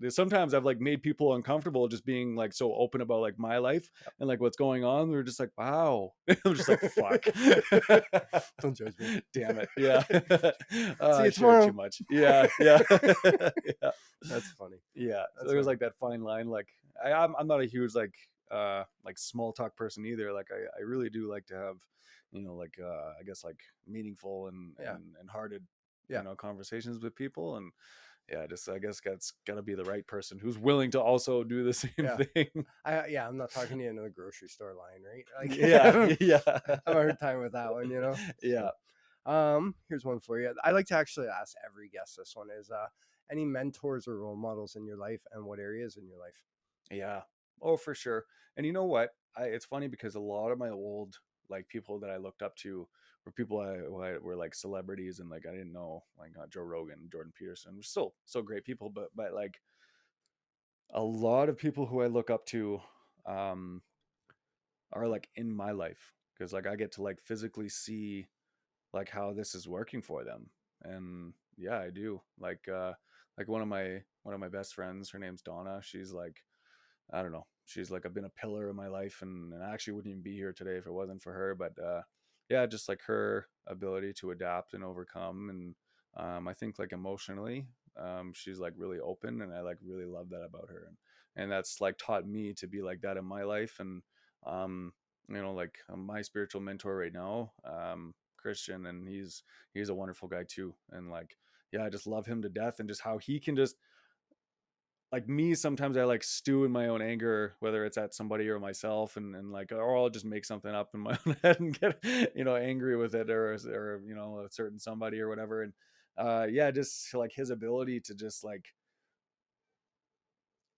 sometimes I've like made people uncomfortable just being like so open about like my life and like what's going on. They're just like, wow. I'm just like, fuck. Don't judge me. Damn it. Yeah. See I you shared too tomorrow. much. Yeah. Yeah. Yeah. That's funny. Yeah. So That's there's funny. like that fine line. Like I'm not a huge like small talk person either. Like I really do like to have, like I guess like meaningful and Yeah. and hearted, Yeah. conversations with people. And yeah, just I guess that's gotta be the right person who's willing to also do the same Yeah. thing. I'm not talking to you in the grocery store line, right? Like Yeah. Yeah. I have a hard time with that one. Yeah. So here's one for you. I like to actually ask every guest this one is any mentors or role models in your life and what areas in your life? Yeah. Oh, for sure. And you know what? It's funny because a lot of my old like people that I looked up to were people who were like celebrities, and like I didn't know like Joe Rogan, Jordan Peterson, still so great people, but like a lot of people who I look up to um are like in my life because like I get to like physically see like how this is working for them. And yeah, I do. Like one of my best friends, her name's Donna. She's like, I don't know. She's like been a pillar in my life, and I actually wouldn't even be here today if it wasn't for her. But yeah, just like her ability to adapt and overcome, and I think like emotionally, she's like really open, and I like really love that about her, and that's like taught me to be like that in my life, and um, like my spiritual mentor right now, Christian, and he's a wonderful guy too, and like yeah, I just love him to death, and just how he can just like me, sometimes I like stew in my own anger, whether it's at somebody or myself, and like, or I'll just make something up in my own head and get, angry with it, or a certain somebody or whatever. And yeah, just like his ability to just like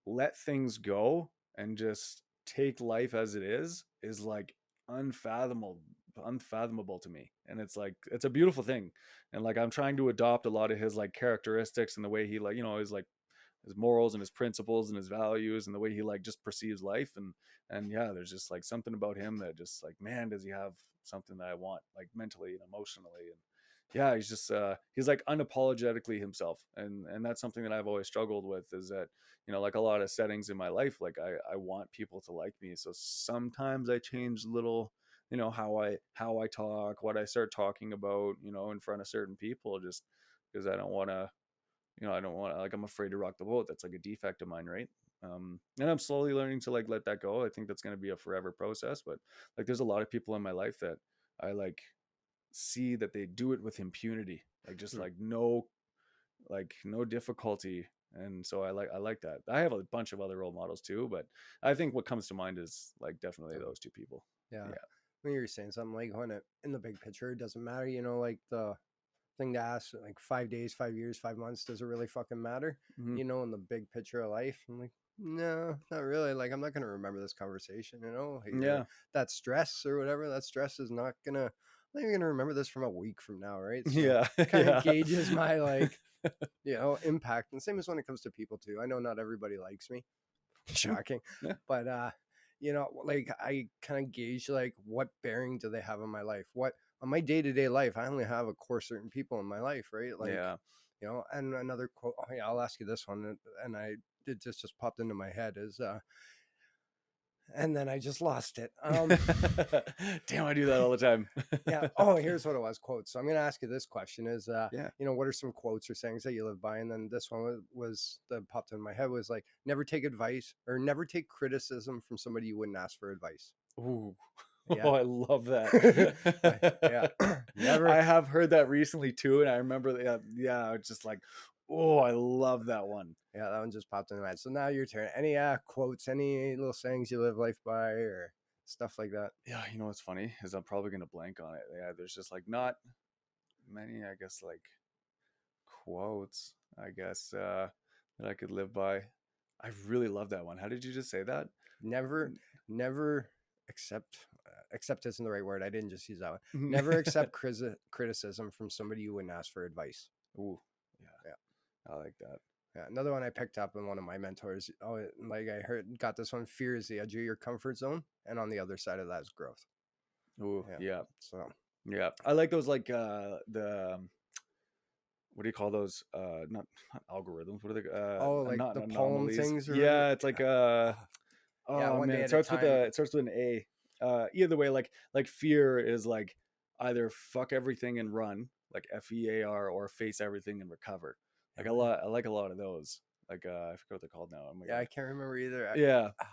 let things go and just take life as it is like unfathomable unfathomable to me. And it's like it's a beautiful thing. And like I'm trying to adopt a lot of his like characteristics and the way he like, you know, his like his morals and his principles and his values and the way he like just perceives life. And yeah, there's just like something about him that just like, man, does he have something that I want, like mentally and emotionally. And yeah, he's like unapologetically himself. And that's something that I've always struggled with, is that, you know, like a lot of settings in my life, like I want people to like me. So sometimes I change little, you know, how I talk, what I start talking about, you know, in front of certain people, just because I don't want to, you know, I don't want, like, I'm afraid to rock the boat. That's like a defect of mine, right? And I'm slowly learning to like let that go. I think that's going to be a forever process. But like there's a lot of people in my life that I like see that they do it with impunity, like just Hmm. like no difficulty. And so I like that. I have a bunch of other role models too, but I think what comes to mind is like definitely Um, those two people. yeah. Yeah. When you're saying something like when it in the big picture, it doesn't matter, you know, like the thing to ask, like 5 days, 5 years, 5 months, does it really fucking matter? Hmm. You know, in the big picture of life. I'm like, no, not really. Like, I'm not gonna remember this conversation, you know, or Yeah. that stress or whatever. That stress is not gonna. I'm not even gonna remember this from a week from now, right? So Yeah. kind of Yeah. gauges my like, you know, impact. And same as when it comes to people too. I know not everybody likes me. Yeah. Shocking, Yeah. but you know, like I kind of gauge like what bearing do they have on my life, what on my day-to-day life. I only have a core certain people in my life, right? Like, Yeah. you know. And another quote, oh, yeah, I'll ask you this one, and I it just popped into my head is and then I just lost it. Damn, I do that all the time. Yeah, oh, here's what it was, quotes. So I'm going to ask you this question is Yeah. you know, what are some quotes or sayings that you live by? And then this one was that popped in my head was like, never take advice or never take criticism from somebody you wouldn't ask for advice. Ooh. Yeah. Oh, I love that. Yeah. Never. I have heard that recently too, and I remember that. Yeah, yeah, it's just like, oh, I love that one. Yeah, that one just popped in my head. So now your turn. Any quotes, any little sayings you live life by or stuff like that? Yeah, you know what's funny is I'm probably gonna blank on it. Yeah, there's just like not many, I guess, like quotes, I guess, that I could live by. I really love that one. How did you just say that? Never, never accept. Accept isn't the right word. I didn't just use that one. Mhm. Never accept criticism from somebody you wouldn't ask for advice. Ooh, yeah, Yeah. I like that. Yeah, another one I picked up in one of my mentors. Oh, like I heard, got this one. Fear is the edge of your comfort zone, and on the other side of that is growth. Ooh, Yeah. yeah, So, yeah. I like those like the what do you call those? Not algorithms. What are they? oh, like Not the poem anomalies. things, or Yeah, it's like yeah, oh one man, day at a time. it starts with an A. Either way, like fear is like either fuck everything and run, like FEAR, or face everything and recover. Like a lot, I like a lot of those. Like I forget what they're called now. Oh my Yeah, I god. can't remember either. Yeah, Ah,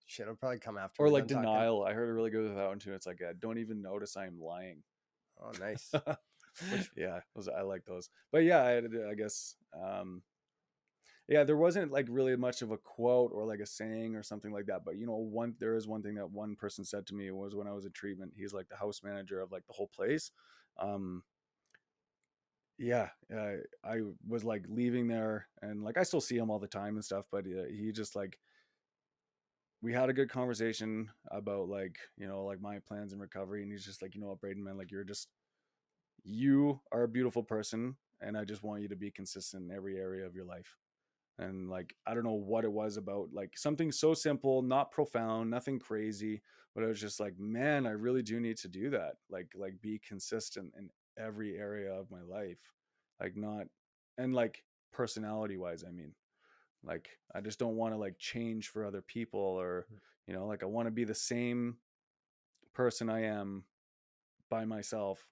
shit, it'll probably come after or we're like done talking. denial. I heard a really good with that one too. It's like don't even notice I'm lying. Oh, nice. Which Yeah, I like those. But yeah, I guess yeah, there wasn't like really much of a quote or like a saying or something like that. But you know, there is one thing that one person said to me was when I was in treatment. He's like the house manager of like the whole place. Um, yeah, I was like leaving there, and like I still see him all the time and stuff. But he just like we had a good conversation about like, you know, like my plans in recovery, and he's just like, you know what, Brayden, man, like you are a beautiful person, and I just want you to be consistent in every area of your life. And like I don't know what it was about, like something so simple, not profound, nothing crazy, but I was just like, man, I really do need to do that, like be consistent in every area of my life, like not, and like personality wise, I mean, like I just don't want to like change for other people, or you know, like I want to be the same person I am by myself,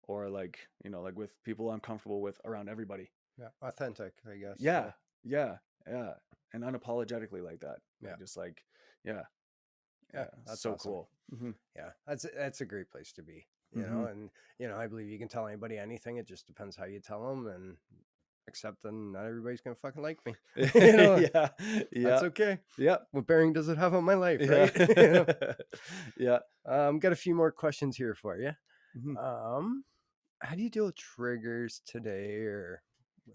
or like, you know, like with people I'm comfortable with around everybody. yeah, authentic, I guess. Yeah, yeah, yeah, and unapologetically like that, Yeah, like just like, yeah, yeah, yeah, that's so awesome. cool. Hmm. Yeah, that's a great place to be. You know, Hmm. and you know, I believe you can tell anybody anything. It just depends how you tell them, and except then not everybody's gonna fucking like me. You know, Yeah, that's yeah, okay. yeah, What bearing does it have on my life, yeah. right? You know. Yeah. Got a few more questions here for you. Hmm. Um, how do you deal with triggers today, or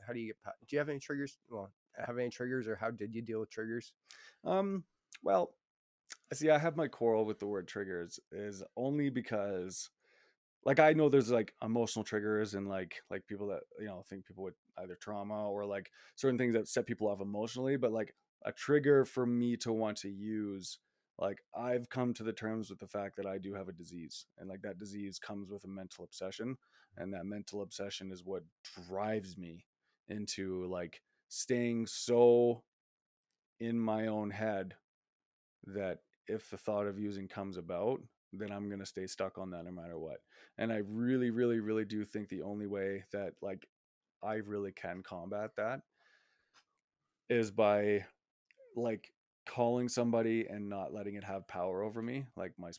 how do you get? Do you have any triggers? Well, have any triggers, or how did you deal with triggers? Um, well, see, I have my quarrel with the word triggers is only because like I know there's like emotional triggers and like people that think people with either trauma or like certain things that set people off emotionally, but like a trigger for me to want to use, like I've come to the terms with the fact that I do have a disease, and like that disease comes with a mental obsession, and that mental obsession is what drives me into like staying so in my own head that if the thought of using comes about, then I'm going to stay stuck on that no matter what. And I really, really, really do think the only way that like I really can combat that is by like calling somebody and not letting it have power over me, like my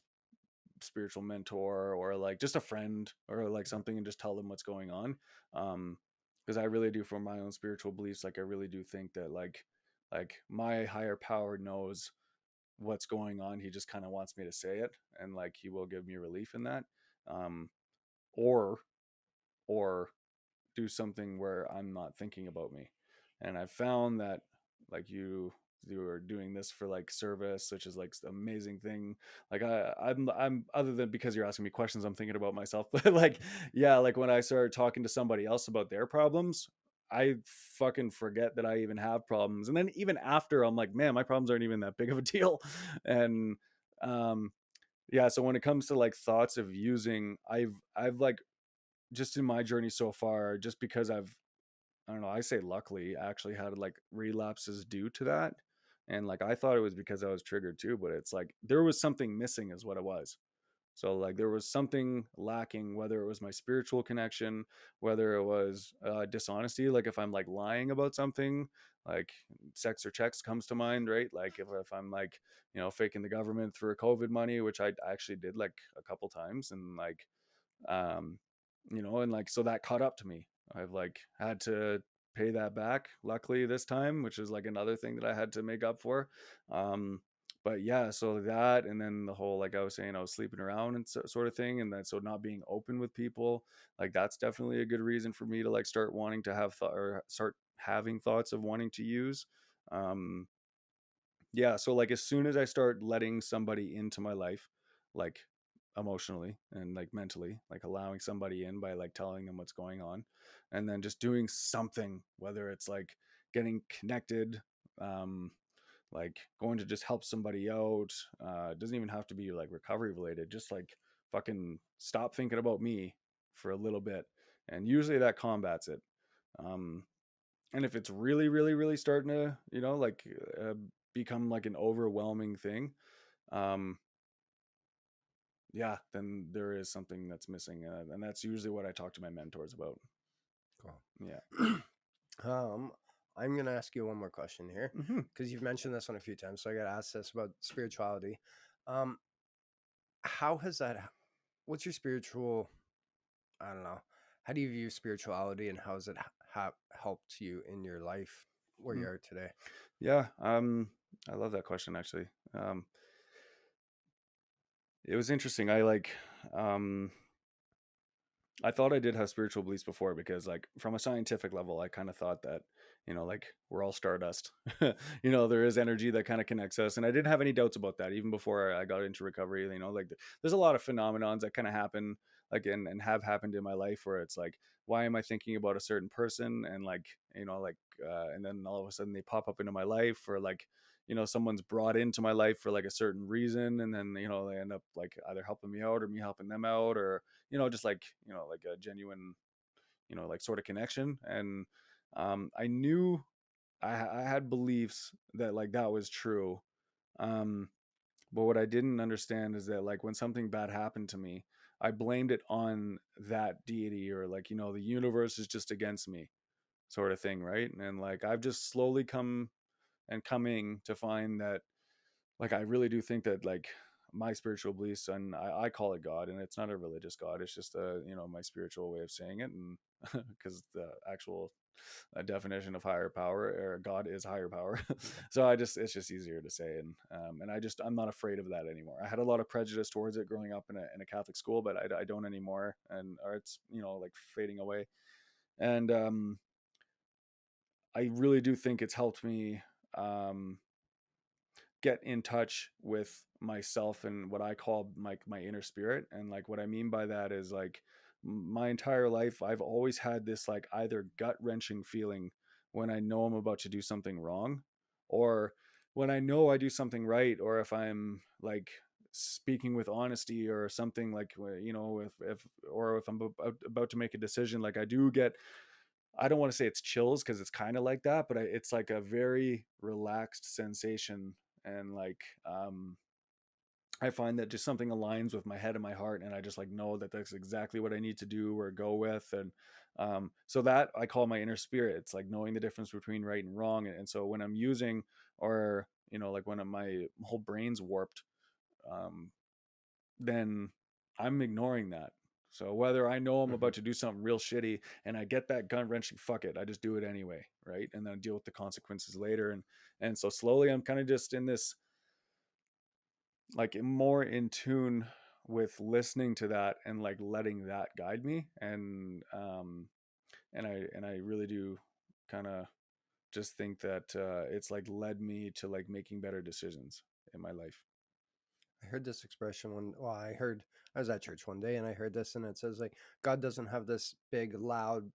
spiritual mentor or like just a friend or like something, and just tell them what's going on. Because I really do, for my own spiritual beliefs, like I really do think that like my higher power knows what's going on. He just kind of wants me to say it, and like he will give me relief in that. Um, or or do something where I'm not thinking about me. And I've found that like you are doing this for like service, which is like amazing thing. Like I'm other than because you're asking me questions, I'm thinking about myself. But like yeah, like when I start talking to somebody else about their problems, I fucking forget that I even have problems. And then even after, I'm like, man, my problems aren't even that big of a deal. And um yeah, so when it comes to like thoughts of using, I've like just in my journey so far, just because I don't know, I say luckily actually had like relapses due to that. And like I thought it was because I was triggered too, but it's like there was something missing is what it was. So like there was something lacking, whether it was my spiritual connection, whether it was dishonesty, like if I'm like lying about something, like sex or checks comes to mind, right? Like if I'm like, faking the government through COVID money, which I actually did like a couple times, and like um and like so that caught up to me. I've like had to pay that back luckily this time, which is like another thing that I had to make up for. um but yeah, so that, and then the whole, like I was saying, I was sleeping around and sort of thing, and then so not being open with people, like that's definitely a good reason for me to like start wanting to have or start having thoughts of wanting to use. um yeah, so like as soon as I start letting somebody into my life, like emotionally and like mentally, like allowing somebody in by like telling them what's going on, and then just doing something, whether it's like getting connected, um like going to just help somebody out, it doesn't even have to be like recovery related, just like fucking stop thinking about me for a little bit, and usually that combats it. um and if it's really, really, really starting to, like uh, become like an overwhelming thing, um, yeah, then there is something that's missing, and that's usually what I talk to my mentors about. Yeah. Cool. I'm gonna ask you one more question here Hmm. because you've mentioned this one a few times, so I gotta ask this about spirituality. Um, how has that? What's your spiritual? I don't know. How do you view spirituality, and how has it helped you in your life where you are today? Yeah. I love that question actually. It was interesting. Um, I thought I did have spiritual beliefs before because, like, from a scientific level, I kind of thought that, like we're all stardust. There is energy that kind of connects us, and I didn't have any doubts about that even before I got into recovery. Like there's a lot of phenomenons that kind of happen, like, and have happened in my life where it's like, why am I thinking about a certain person, and like, and then all of a sudden they pop up into my life, or like, someone's brought into my life for like a certain reason, and then they end up like either helping me out or me helping them out, or just like like a genuine like sort of connection. And I knew I had beliefs that like that was true. um but what I didn't understand is that like when something bad happened to me, I blamed it on that deity, or like the universe is just against me, sort of thing, right? And like I've just slowly coming to find that like I really do think that like my spiritual beliefs, and I call it God, and it's not a religious God, it's just a my spiritual way of saying it. And because the actual definition of higher power or God is higher power. So it's just easier to say. And I'm not afraid of that anymore. I had a lot of prejudice towards it growing up in a Catholic school, but I don't anymore, and or it's like fading away. And I really do think it's helped me um, get in touch with myself and what I call my inner spirit. And like what I mean by that is like my entire life I've always had this like either gut wrenching feeling when I know I'm about to do something wrong, or when I know I do something right, or if I'm like speaking with honesty or something like if or if I'm about to make a decision, like I do get, I don't want to say it's chills because it's kind of like that, but it's like a very relaxed sensation. And like, I find that just something aligns with my head and my heart, and I just like know that that's exactly what I need to do or go with. And so that I call my inner spirit. It's like knowing the difference between right and wrong. And so when I'm using, or like when my whole brain's warped, um, then I'm ignoring that. So whether I know I'm Mhm. about to do something real shitty and I get that gut wrenching, fuck it, I just do it anyway, right? And then deal with the consequences later. And so slowly I'm kind of just in this like more in tune with listening to that and like letting that guide me. And I really do kind of just think that it's like led me to like making better decisions in my life. I heard this expression I was at church one day and I heard this, and it says like God doesn't have this big, loud,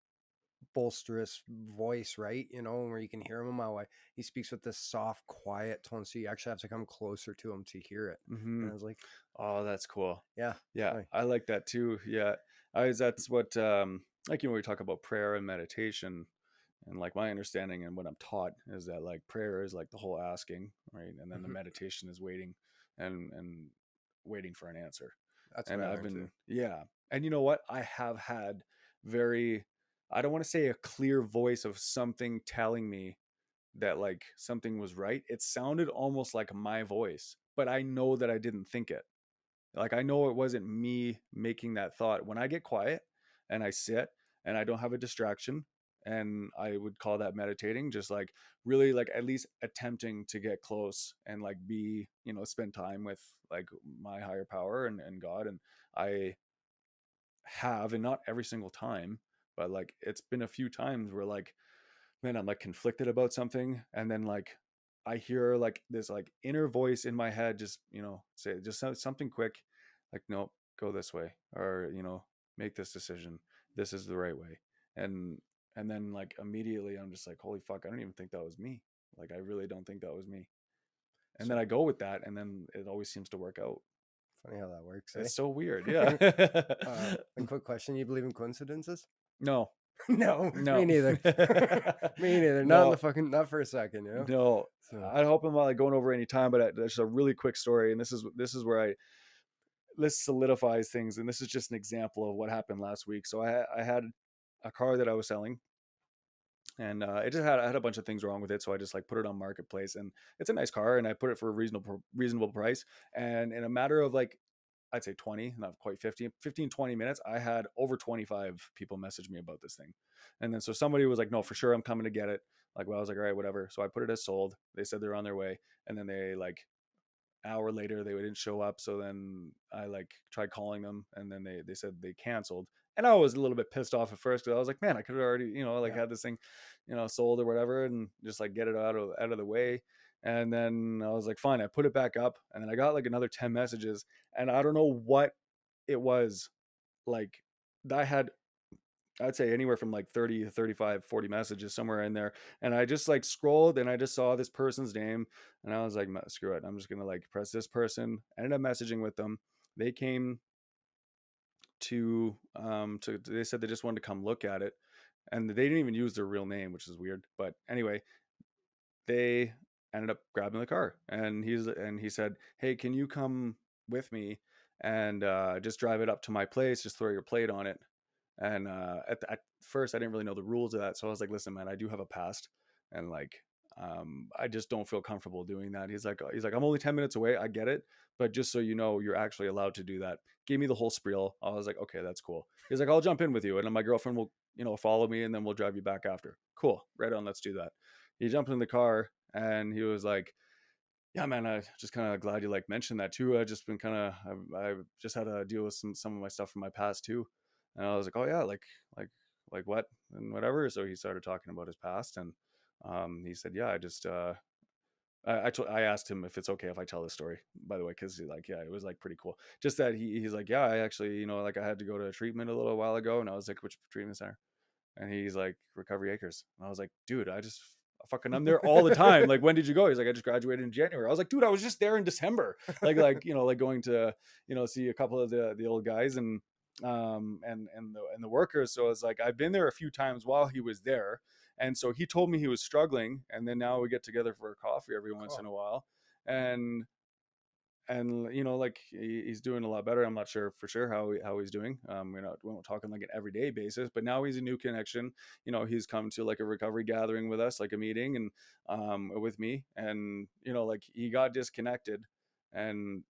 bolsterous voice, right? Where you can hear him a mile away. He speaks with this soft, quiet tone, so you actually have to come closer to him to hear it. Hmm. And I was like, Oh, that's cool. yeah, Yeah, like, I like that too. Yeah. That's what like we talk about prayer and meditation, and like my understanding and what I'm taught is that like prayer is like the whole asking, right? And then the mhm, meditation is waiting and waiting for an answer. that's what And I I've learned too. been, yeah. And you know what? I have had very, I don't want to say a clear voice of something telling me that like something was right. It sounded almost like my voice, but I know that I didn't think it. Like I know it wasn't me making that thought. When I get quiet and I sit and I don't have a distraction, and I would call that meditating, just like really like at least attempting to get close and like be, spend time with like my higher power and God. And I have, and not every single time, but like it's been a few times where like, man, I'm like conflicted about something, and then like I hear like this like inner voice in my head just say just something quick, like no, go this way, or make this decision. This is the right way, and and then like immediately I'm just like, holy fuck, I don't even think that was me. Like I really don't think that was me. And then So I go with that, and then it always seems to work out. funny how that works, eh? It's so weird, yeah. A quick question: you believe in coincidences? No, No, no, me neither. Me neither. Not in no. the fucking, not for a second. No, So, I hope I'm not like going over any time, but there's a really quick story, and this is where this solidifies things, and this is just an example of what happened last week. So I had a car that I was selling, and it just had I had a bunch of things wrong with it, so I just like put it on marketplace, and it's a nice car, and I put it for a reasonable price, and in a matter of like I'd say 20, not quite 15, 20 minutes, I had over 25 people message me about this thing. And then so somebody was like, no, for sure, I'm coming to get it. Like, well, I was like, all right, whatever. So I put it as sold. They said they're on their way. And then they like hour later they didn't show up. So then I like tried calling them, and then they said they canceled. And I was a little bit pissed off at first because I was like, man, I could have already, like yeah. had this thing, sold or whatever, and just like get it out of the way. And then I was like, fine, I put it back up, and then I got like another 10 messages, and I don't know what it was like. I had, I'd say anywhere from like 30 to 35, 40 messages somewhere in there. And I just like scrolled and I just saw this person's name, and I was like, screw it. I'm just going to like press this person. I ended up messaging with them. They came they said they just wanted to come look at it. And they didn't even use their real name, which is weird. But anyway, they ended up grabbing the car, and he said, hey, can you come with me and just drive it up to my place, just throw your plate on it. And at first I didn't really know the rules of that, so I was like, listen man, I do have a past, and like I just don't feel comfortable doing that. He's like, I'm only 10 minutes away, I get it, but just so you know, you're actually allowed to do that. Gave me the whole spiel. I was like, okay, that's cool. He's like, I'll jump in with you, and then my girlfriend will follow me, and then we'll drive you back after. Cool, right on, let's do that. He jumped in the car, and he was like, yeah man, I just kind of glad you like mentioned that too. I just been kind of I've just had to deal with some of my stuff from my past too. And I was like, oh yeah, like what and whatever. So he started talking about his past, and He said, yeah, I just, I asked him if it's okay if I tell this story, by the way, because like, yeah, it was like pretty cool. Just that he's like, yeah, I actually, like I had to go to a treatment a little while ago, and I was like, which treatment center? And he's like, Recovery Acres. And I was like, dude, I'm there all the time. Like, when did you go? He's like, I just graduated in January. I was like, dude, I was just there in December. Like going to, see a couple of the old guys and the workers. So I was like, I've been there a few times while he was there. And so he told me he was struggling. And then now we get together for a coffee every once Cool. in a while. And like he's doing a lot better. I'm not sure for sure how he's doing. We're not talking like an everyday basis, but now he's a new connection. He's come to like a recovery gathering with us, like a meeting, and with me, and like he got disconnected, and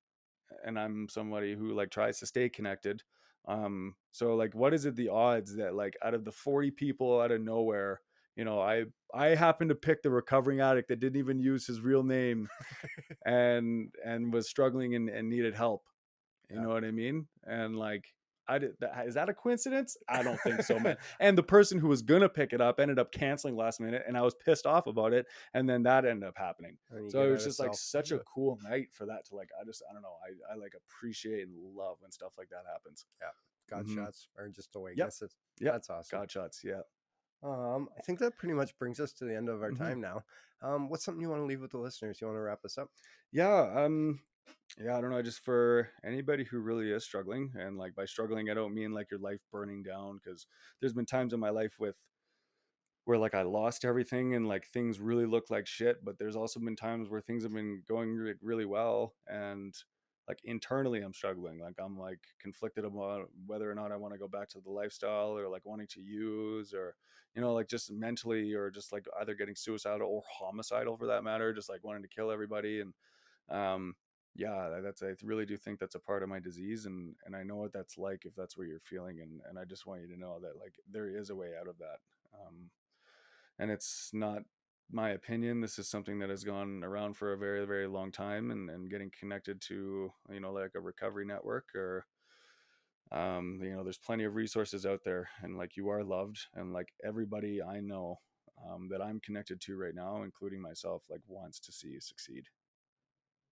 I'm somebody who like tries to stay connected. So like, what is it, the odds that like out of the 40 people out of nowhere, I happen to pick the recovering addict that didn't even use his real name and was struggling and needed help. You Yeah. know what I mean? And like, is that a coincidence? I don't think so, man. And the person who was gonna pick it up ended up canceling last minute, and I was pissed off about it. And then that ended up happening. And you So get it out was of just like self. such a cool night for that to like. I don't know. I like appreciate and love when stuff like that happens. Yeah. God Hmm. shots or just the Yep. weaknesses. Yep. That's awesome. God shots. Yeah. I think that pretty much brings us to the end of our Hmm. time now. What's something you want to leave with the listeners? You want to wrap us up? Yeah. Yeah, I don't know. Just for anybody who really is struggling, and like by struggling, I don't mean like your life burning down, because there's been times in my life where like I lost everything and like things really look like shit. But there's also been times where things have been going really, really well, and like internally I'm struggling. Like I'm like conflicted about whether or not I want to go back to the lifestyle, or like wanting to use, or like just mentally, or just like either getting suicidal or homicidal for that matter, just like wanting to kill everybody. And um yeah, that's, I really do think that's a part of my disease, and I know what that's like if that's what you're feeling. And I just want you to know that like there is a way out of that. And it's not my opinion. This is something that has gone around for a very, very long time, and getting connected to, like a recovery network, or there's plenty of resources out there, and like you are loved, and like everybody I know that I'm connected to right now, including myself, like wants to see you succeed.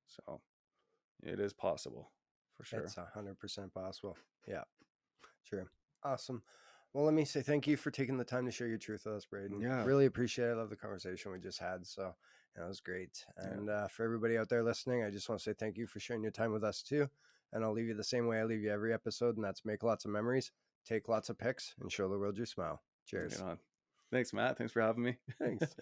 So it is possible, for sure. It's 100% possible. Yeah, true. Awesome. Well, let me say thank you for taking the time to share your truth with us, Brayden. Yeah. Really appreciate it. I love the conversation we just had. So it was great. Yeah. And for everybody out there listening, I just want to say thank you for sharing your time with us too. And I'll leave you the same way I leave you every episode, and that's make lots of memories, take lots of pics, and show the world your smile. Right Cheers. on. Thanks, Matt. Thanks for having me. Thanks.